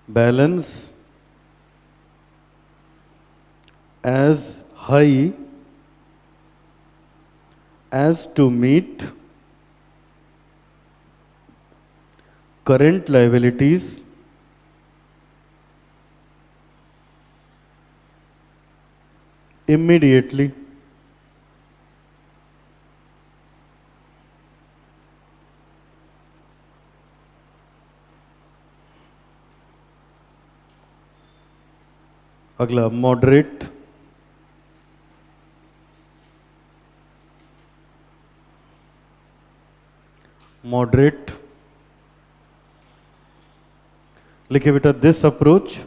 balance as high as to meet current liabilities immediately. अगला moderate, moderate लिखिए बेटा this approach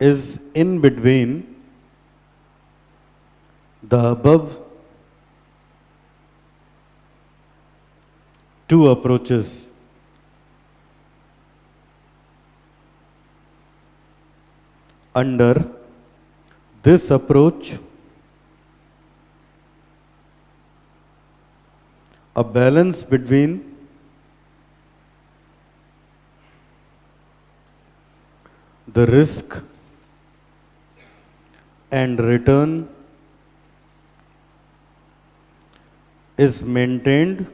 is in between the above two approaches. Under this approach, a balance between the risk and return is maintained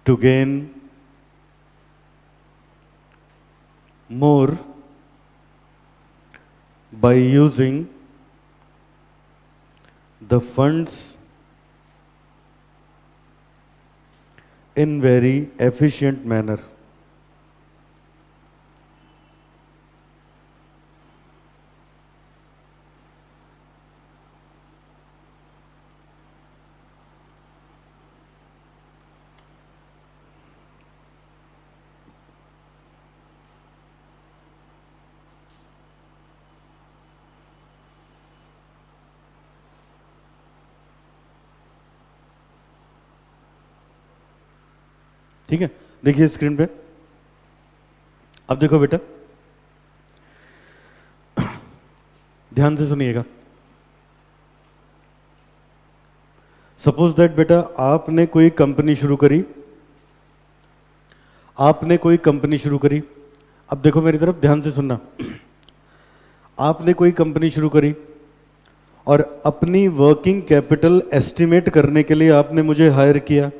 to gain more by using the funds in very efficient manner. ठीक है, देखिए screen पे, अब देखो बेटा, ध्यान से सुनिएगा। सपोज दैट बेटा आपने कोई कंपनी शुरू करी, आपने कोई कंपनी शुरू करी। अब देखो मेरी तरफ ध्यान से सुनना। आपने कोई कंपनी शुरू करी और अपनी वर्किंग कैपिटल एस्टिमेट करने के लिए आपने मुझे हायर किया।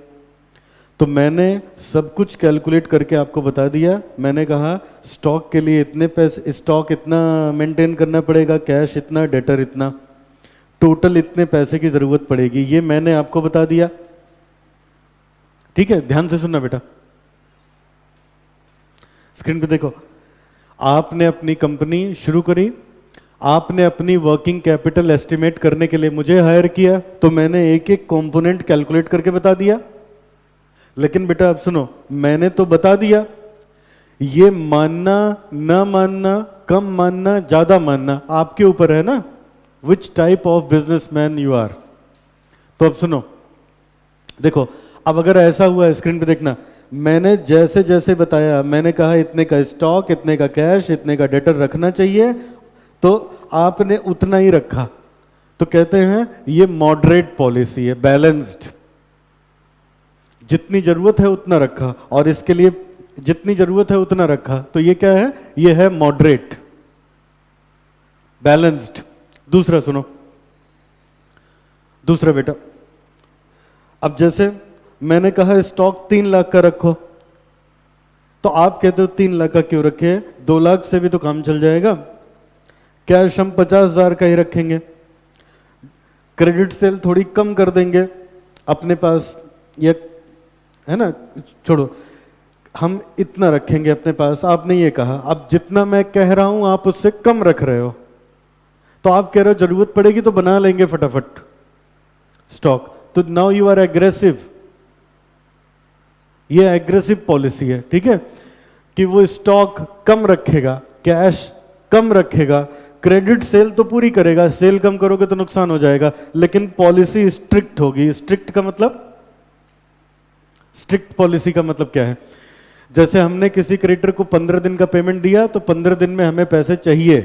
तो मैंने सब कुछ कैलकुलेट करके आपको बता दिया। मैंने कहा स्टॉक के लिए इतने पैसे, स्टॉक इतना मेंटेन करना पड़ेगा, कैश इतना, डेटर इतना, टोटल इतने पैसे की जरूरत पड़ेगी, ये मैंने आपको बता दिया। ठीक है, ध्यान से सुनना बेटा। स्क्रीन पे देखो, आपने अपनी कंपनी शुरू करी, आपने अपनी वर्किंग कैपिटल एस्टिमेट करने के लिए मुझे हायर किया, तो मैंने एक एक कंपोनेंट कैलकुलेट करके बता दिया। लेकिन बेटा अब सुनो, मैंने तो बता दिया, ये मानना ना मानना, कम मानना ज्यादा मानना आपके ऊपर है ना, which type of businessman you are. तो अब सुनो, देखो अब अगर ऐसा हुआ है, स्क्रीन पे देखना, मैंने जैसे जैसे बताया, मैंने कहा इतने का स्टॉक, इतने का कैश, इतने का डेटर रखना चाहिए, तो आपने उतना ही रखा। तो कहते हैं ये मॉडरेट पॉलिसी है, बैलेंस्ड। जितनी जरूरत है उतना रखा, और इसके लिए जितनी जरूरत है उतना रखा, तो ये क्या है, ये है मॉडरेट, बैलेंस्ड। दूसरा सुनो, दूसरा बेटा, अब जैसे मैंने कहा स्टॉक 3 लाख का रखो, तो आप कहते हो 3 लाख का क्यों रखे, 2 लाख से भी तो काम चल जाएगा। कैश हम 50,000 का ही रखेंगे, क्रेडिट सेल थोड़ी कम कर देंगे अपने पास, ये है ना, छोड़ो, हम इतना रखेंगे अपने पास। आपने ये कहा, अब जितना मैं कह रहा हूं आप उससे कम रख रहे हो, तो आप कह रहे हो जरूरत पड़ेगी तो बना लेंगे फटाफट स्टॉक, तो नाउ यू आर एग्रेसिव। ये एग्रेसिव पॉलिसी है, ठीक है, कि वो स्टॉक कम रखेगा, कैश कम रखेगा, क्रेडिट सेल तो पूरी करेगा, सेल कम करोगे तो नुकसान हो जाएगा, लेकिन पॉलिसी स्ट्रिक्ट होगी। स्ट्रिक्ट का मतलब, स्ट्रिक्ट पॉलिसी का मतलब क्या है, जैसे हमने किसी क्रेडिटर को 15 दिन का पेमेंट दिया, तो 15 दिन में हमें पैसे चाहिए,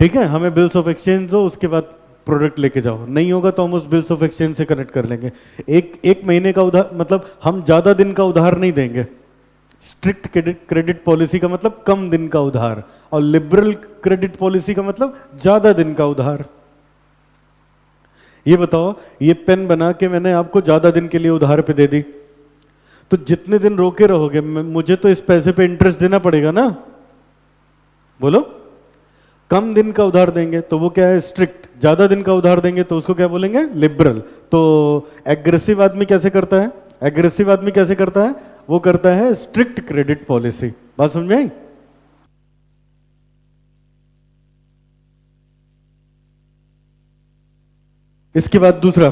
ठीक है, हमें बिल्स ऑफ एक्सचेंज दो, उसके बाद प्रोडक्ट लेके जाओ। नहीं होगा तो हम उस बिल्स ऑफ एक्सचेंज से कनेक्ट कर लेंगे। एक महीने का उधार, मतलब हम ज्यादा दिन का उधार नहीं देंगे। स्ट्रिक्ट क्रेडिट पॉलिसी का मतलब कम दिन का उधार, और लिबरल क्रेडिट पॉलिसी का मतलब ज्यादा दिन का उधार। ये बताओ, ये पेन बना के मैंने आपको ज्यादा दिन के लिए उधार पे दे दी, तो जितने दिन रोके रहोगे मुझे तो इस पैसे पे इंटरेस्ट देना पड़ेगा ना, बोलो। कम दिन का उधार देंगे तो वो क्या है, स्ट्रिक्ट। ज्यादा दिन का उधार देंगे तो उसको क्या बोलेंगे, लिबरल। तो एग्रेसिव आदमी कैसे करता है, एग्रेसिव आदमी कैसे करता है, वो करता है स्ट्रिक्ट क्रेडिट पॉलिसी। बात समझ में आई? इसके बाद दूसरा,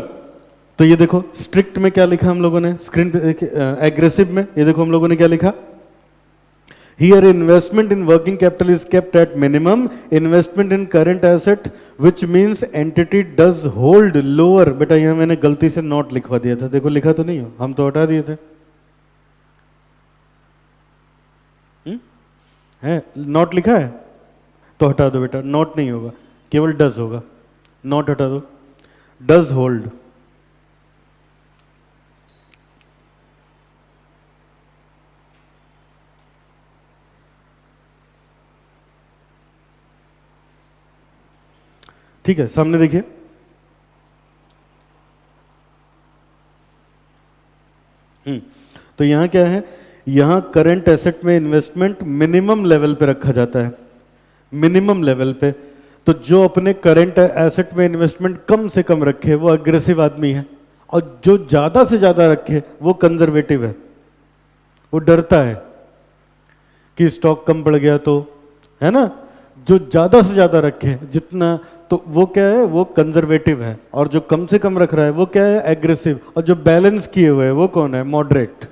तो ये देखो स्ट्रिक्ट में क्या लिखा हम लोगों ने, स्क्रीन पे एग्रेसिव में ये देखो हम लोगों ने क्या लिखा, Here investment in working capital is kept at minimum. Investment in current asset, which means entity does hold lower. बेटा यहाँ मैंने गलती से नॉट लिखवा दिया था, देखो लिखा तो नहीं हो, हम तो हटा दिए थे। है नॉट लिखा है तो हटा दो बेटा, नॉट नहीं होगा, केवल डज होगा, नॉट हटा दो, डज होल्ड। ठीक है, सामने देखिए, तो यहां क्या है, यहां करंट एसेट में इन्वेस्टमेंट मिनिमम लेवल पे रखा जाता है, मिनिमम लेवल पे। तो जो अपने करंट एसेट में इन्वेस्टमेंट कम से कम रखे वो अग्रेसिव आदमी है, और जो ज्यादा से ज्यादा रखे वो कंजर्वेटिव है, वो डरता है कि स्टॉक कम बढ़ गया तो, है ना। जो ज्यादा से ज्यादा रखे जितना, तो वो क्या है, वो कंजर्वेटिव है, और जो कम से कम रख रहा है वो क्या है, एग्रेसिव। और जो बैलेंस किए हुए है वो कौन है, मॉडरेट।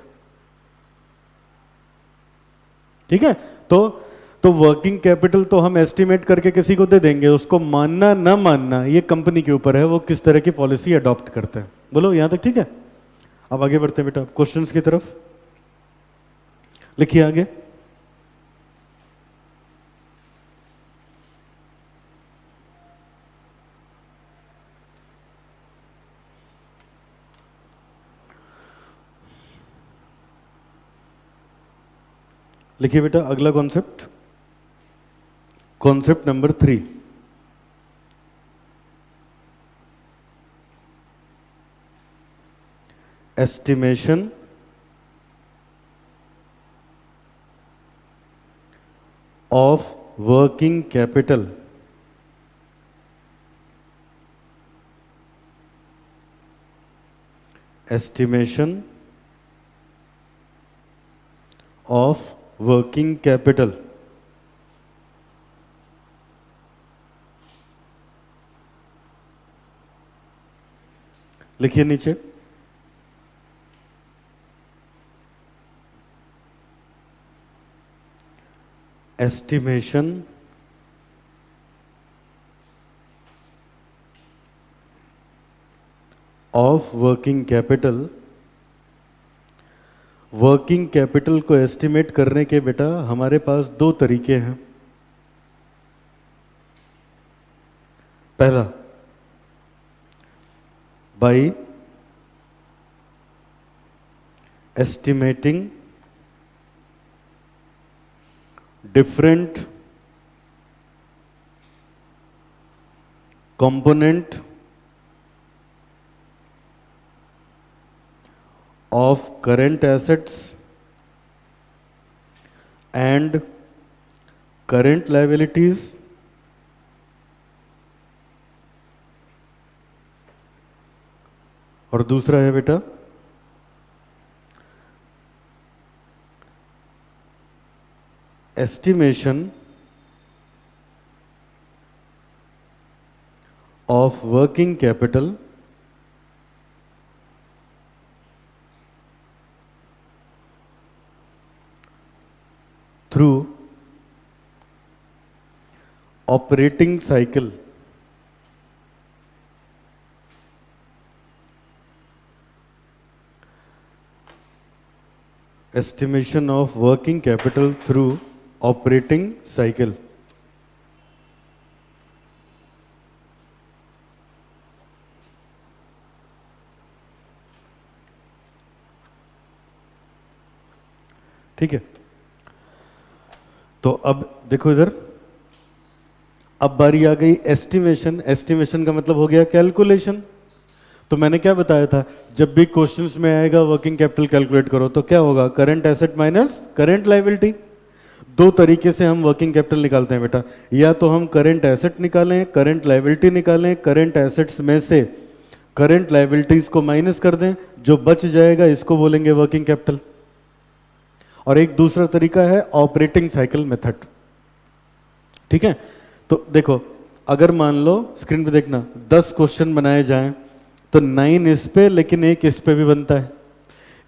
ठीक है, तो वर्किंग कैपिटल तो हम एस्टिमेट करके किसी को दे देंगे, उसको मानना ना मानना ये कंपनी के ऊपर है, वो किस तरह की पॉलिसी अडॉप्ट करते हैं। बोलो यहां तक ठीक है। अब आगे बढ़ते हैं बेटा क्वेश्चंस की तरफ, लिखिए आगे। लिखिए बेटा अगला concept, concept number 3, estimation of working capital estimation of working capital. लिखिए नीचे, estimation of working capital. Working capital को एस्टिमेट करने के बेटा हमारे पास दो तरीके हैं। पहला, by estimating different component of current assets and current liabilities और दूसरा है बेटा estimation of working capital through operating cycle estimation of working capital through operating cycle। ठीक है, तो अब देखो इधर, अब बारी आ गई एस्टिमेशन। एस्टिमेशन का मतलब हो गया कैलकुलेशन। तो मैंने क्या बताया था, जब भी क्वेश्चंस में आएगा वर्किंग कैपिटल कैलकुलेट करो तो क्या होगा, current asset minus current liability. दो तरीके से हम वर्किंग कैपिटल निकालते हैं बेटा, या तो हम करंट एसेट निकालें, करंट लायबिलिटी निकालें, करंट एसेट्स में से करंट लायबिलिटीज को माइनस कर दें, जो बच जाएगा इसको बोलेंगे वर्किंग कैपिटल। और एक दूसरा तरीका है ऑपरेटिंग साइकिल मेथड। ठीक है, तो देखो अगर मान लो स्क्रीन पे देखना 10 क्वेश्चन बनाए जाएं तो 9 इस पे लेकिन एक इस पे भी बनता है,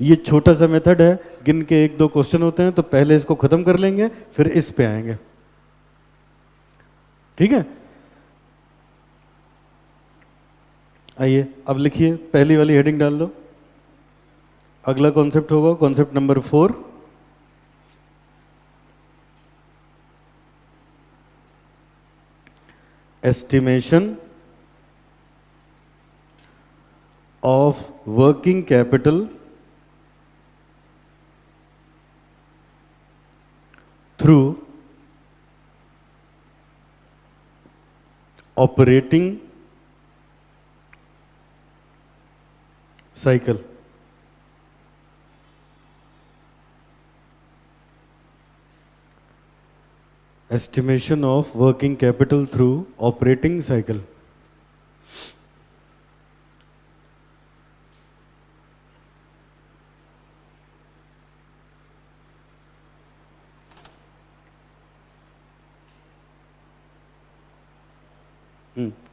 ये छोटा सा मेथड है, गिन के एक दो क्वेश्चन होते हैं तो पहले इसको खत्म कर लेंगे फिर इस पे आएंगे, ठीक है। आइए अब लिखिए, पहली वाली हेडिंग डाल लो। अगला कॉन्सेप्ट होगा concept number 4, estimation of working capital through operating cycle. Estimation of working capital through operating cycle.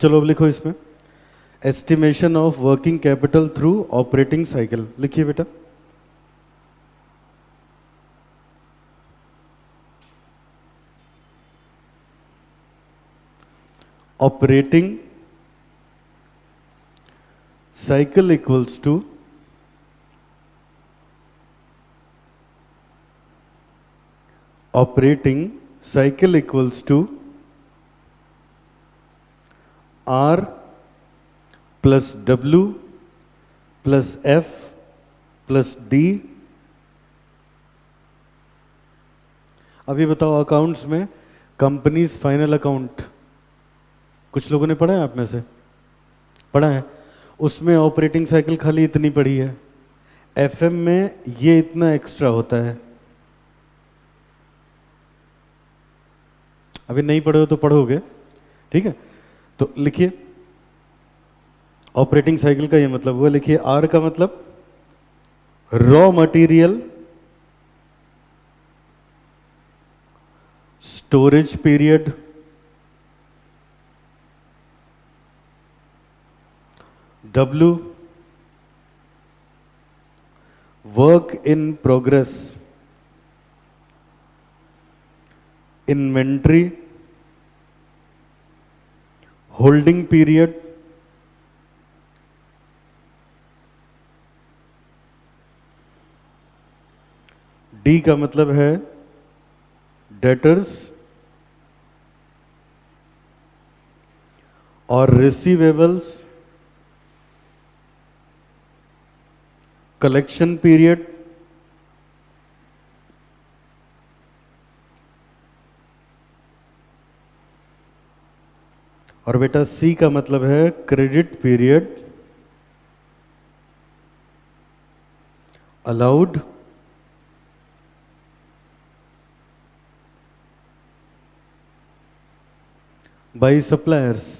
चलो अब लिखो इसमें, estimation of working capital through operating cycle. लिखिए बेटा। Operating cycle equals to operating cycle equals to R plus W plus F plus D। अभी बताओ, accounts में companies final account कुछ लोगों ने पढ़ा है, आप में से पढ़ा है? उसमें ऑपरेटिंग साइकिल खाली इतनी पड़ी है, एफएम में ये इतना एक्स्ट्रा होता है। अभी नहीं पढ़े हो तो पढ़ोगे, ठीक है। तो लिखिए ऑपरेटिंग साइकिल का ये मतलब हुआ, लिखिए आर का मतलब raw material storage period, W work in progress, inventory holding period, D का मतलब है डेटर्स और रिसीवेबल्स कलेक्शन पीरियड, और बेटा C का मतलब है credit period allowed by suppliers.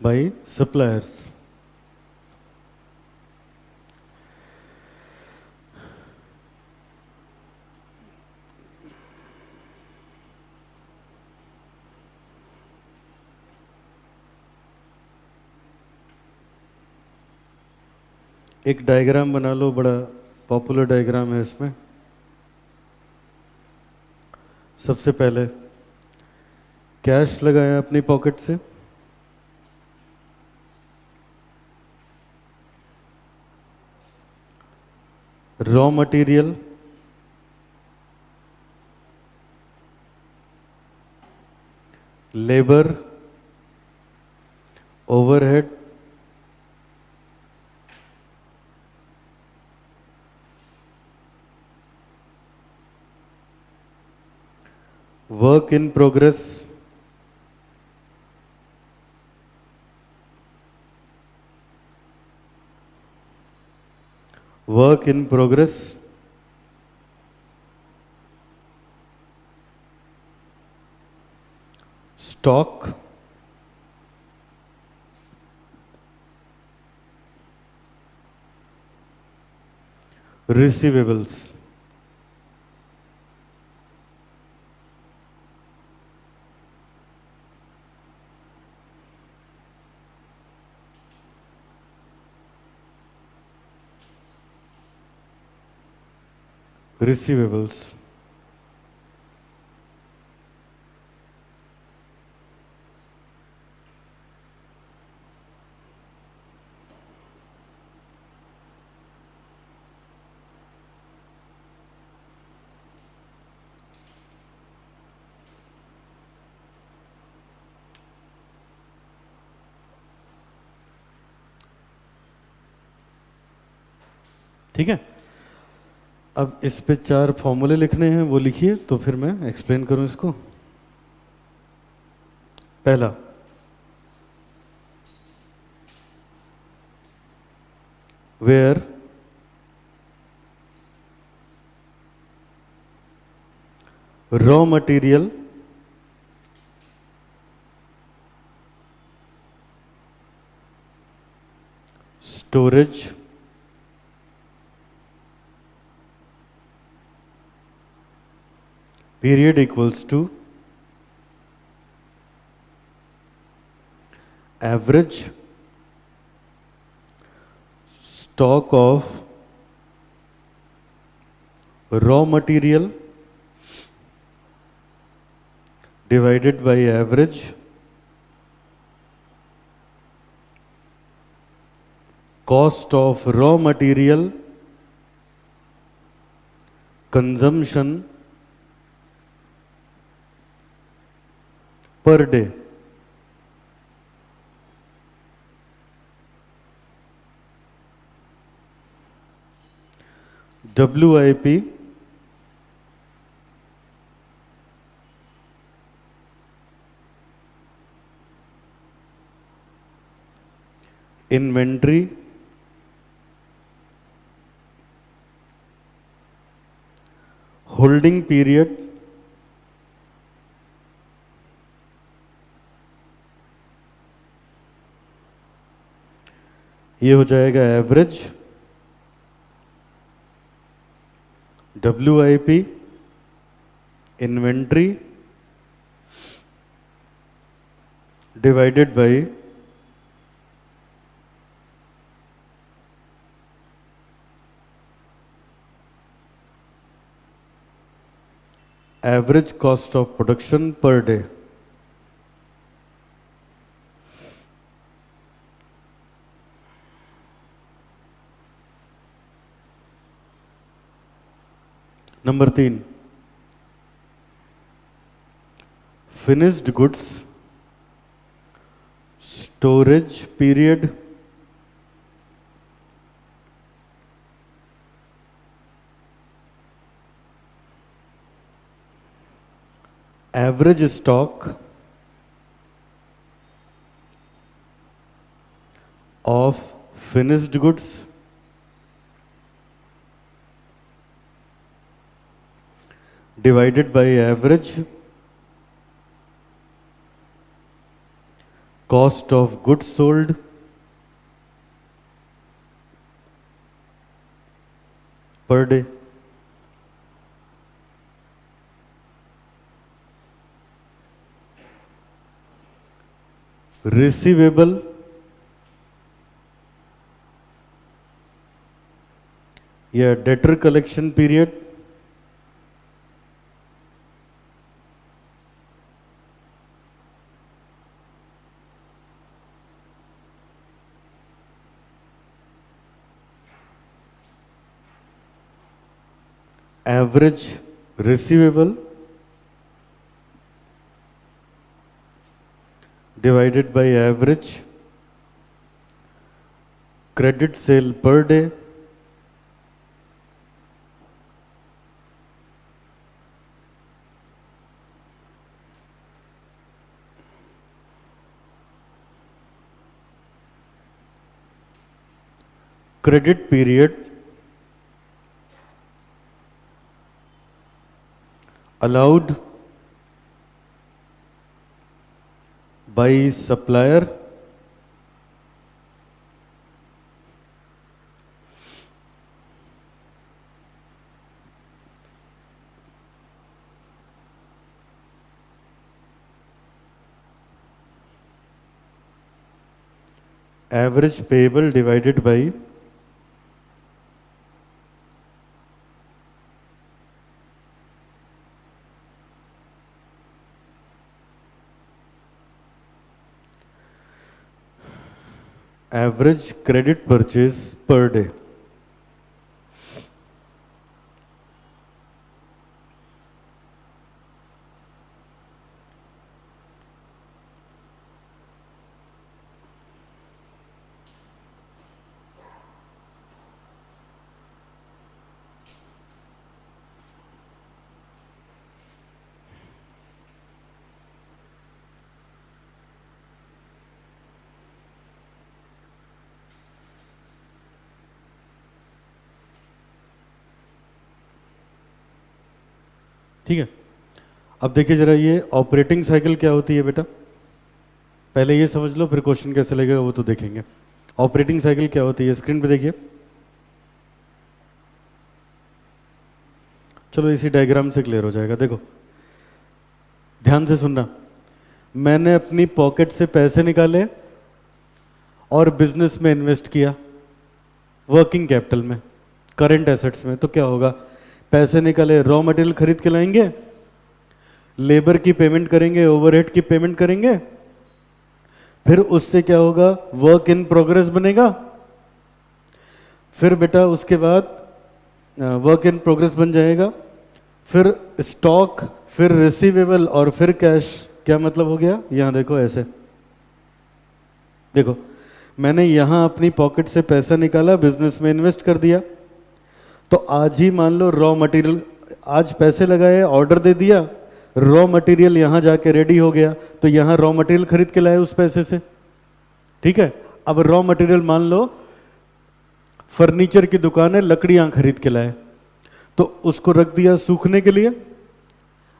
By suppliers. एक डायग्राम बना लो, बड़ा पॉपुलर डायग्राम है इसमें। सबसे पहले कैश लगाया अपनी पॉकेट से, raw material, labour, overhead, work in progress, work in progress, stock, receivables. Receivables. ठीक है, अब इस पे 4 फॉर्मूले लिखने हैं, वो लिखिए तो फिर मैं एक्सप्लेन करूं इसको। पहला, where raw material storage period equals to average stock of raw material divided by average cost of raw material consumption per day। WIP inventory holding period ये हो जाएगा average WIP inventory divided by average cost of production per day. Number 3, finished goods storage period average stock of finished goods divided by average cost of goods sold per day। Receivable या debtor collection period average receivable divided by average credit sale per day credit period allowed by supplier average payable divided by average credit purchase per day. ठीक है, अब देखिए जरा ये operating cycle क्या होती है बेटा, पहले ये समझ लो फिर क्वेश्चन कैसे लगेगा वो तो देखेंगे। ऑपरेटिंग साइकिल क्या होती है स्क्रीन पे देखिए, चलो इसी डायग्राम से क्लियर हो जाएगा। देखो ध्यान से सुनना, मैंने अपनी पॉकेट से पैसे निकाले और बिजनेस में इन्वेस्ट किया, वर्किंग कैपिटल में, करंट एसेट्स में। तो क्या होगा, पैसे निकाले, रॉ मटेरियल खरीद के लाएंगे, लेबर की पेमेंट करेंगे, ओवरहेड की पेमेंट करेंगे, फिर उससे क्या होगा, वर्क इन प्रोग्रेस बनेगा। फिर बेटा उसके बाद वर्क इन प्रोग्रेस बन जाएगा, फिर स्टॉक, फिर रिसीवेबल और फिर कैश। क्या मतलब हो गया, यहां देखो ऐसे, देखो मैंने यहां अपनी पॉकेट से पैसा निकाला, बिजनेस में इन्वेस्ट कर दिया, तो आज ही मान लो रॉ मटेरियल, आज पैसे लगाए, ऑर्डर दे दिया, रॉ मटेरियल यहां जाके रेडी हो गया, तो यहां रॉ मटेरियल खरीद के लाए उस पैसे से। ठीक है, अब रॉ मटेरियल मान लो फर्नीचर की दुकान है, लकड़ियां खरीद के लाए, तो उसको रख दिया सूखने के लिए,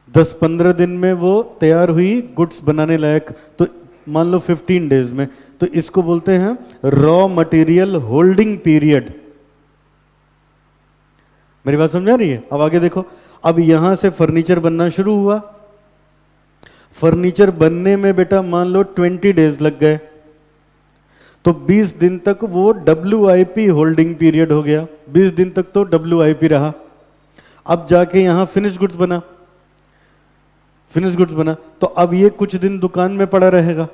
10-15 दिन में वो तैयार हुई, गुड्स बनाने लायक, तो मान लो 15 डेज में। तो इसको बोलते हैं रॉ मटेरियल होल्डिंग पीरियड। मेरी बात समझ आ रही है? अब आगे देखो, अब यहां से फर्नीचर बनना शुरू हुआ, फर्नीचर बनने में बेटा मान लो 20 डेज लग गए, तो 20 दिन तक वो WIP होल्डिंग पीरियड हो गया, 20 दिन तक तो WIP रहा। अब जाके यहां फिनिश गुड्स बना, फिनिश गुड्स बना, तो अब ये कुछ दिन दुकान में पड़ा रहेगा।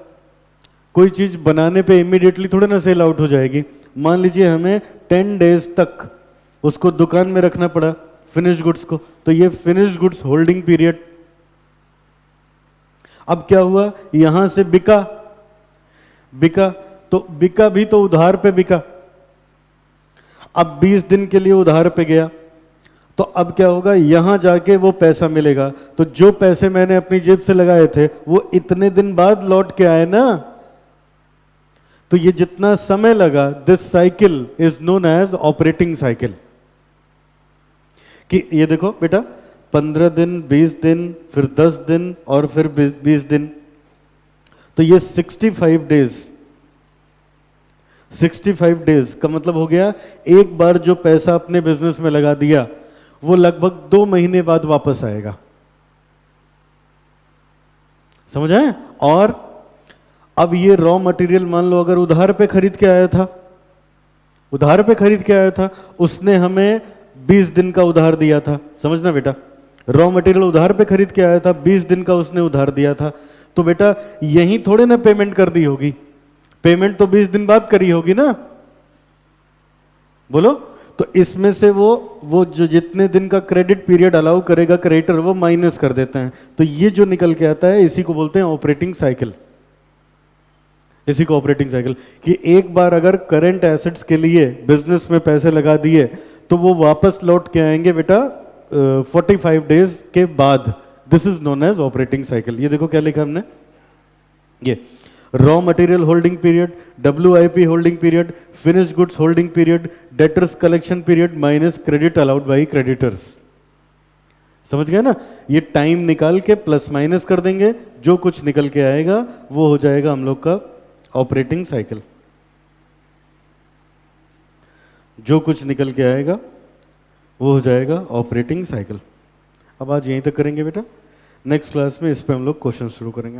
कोई चीज बनाने पे इमीडिएटली थोड़े ना सेल आउट हो जाएगी। मान लीजिए हमें 10 डेज तक उसको दुकान में रखना पड़ा फिनिश गुड्स को, तो ये फिनिश गुड्स होल्डिंग पीरियड। अब क्या हुआ, यहां से बिका, बिका तो बिका भी तो उधार पे बिका, अब 20 दिन के लिए उधार पे गया, तो अब क्या होगा, यहां जाके वो पैसा मिलेगा। तो जो पैसे मैंने अपनी जेब से लगाए थे वो इतने दिन बाद लौट के आए ना, तो ये जितना समय लगा, this cycle is known as operating cycle. कि ये देखो बेटा 15 दिन, 20 दिन, फिर 10 दिन और फिर 20 दिन, तो ये 65 डेज, 65 डेज का मतलब हो गया, एक बार जो पैसा अपने बिजनेस में लगा दिया वो लगभग 2 महीने बाद वापस आएगा। समझ आए? और अब ये रॉ मटेरियल मान लो अगर उधार पे खरीद के आया था, उधार पे खरीद के आया था, उसने हमें 20 दिन का उधार दिया था। समझना बेटा, रॉ मटेरियल उधार पे खरीद के आया था, 20 दिन का उसने उधार दिया था, तो बेटा यही थोड़े ना पेमेंट कर दी होगी, पेमेंट तो 20 दिन बाद करी होगी ना, बोलो। तो इसमें से वो जो जितने दिन का क्रेडिट पीरियड अलाउ करेगा क्रेडिटर, वो माइनस कर देते हैं, तो ये जो निकल के आता है इसी को बोलते हैं ऑपरेटिंग साइकिल। इसी को ऑपरेटिंग साइकिल, कि एक बार अगर करंट एसेट्स के लिए बिजनेस में पैसे लगा दिए तो वो वापस लौट के आएंगे बेटा 45 डेज के बाद। This is known as operating cycle. ये देखो क्या लिखा हमने, ये raw material holding period, WIP holding period, finish goods holding period, debtors collection period minus credit allowed by creditors. समझ गए ना? ये टाइम निकाल के प्लस माइनस कर देंगे, जो कुछ निकल के आएगा वो हो जाएगा हम लोग का ऑपरेटिंग साइकिल। जो कुछ निकल के आएगा वो हो जाएगा ऑपरेटिंग साइकिल। अब आज यहीं तक करेंगे बेटा, नेक्स्ट क्लास में इस पे हम लोग क्वेश्चन शुरू करेंगे।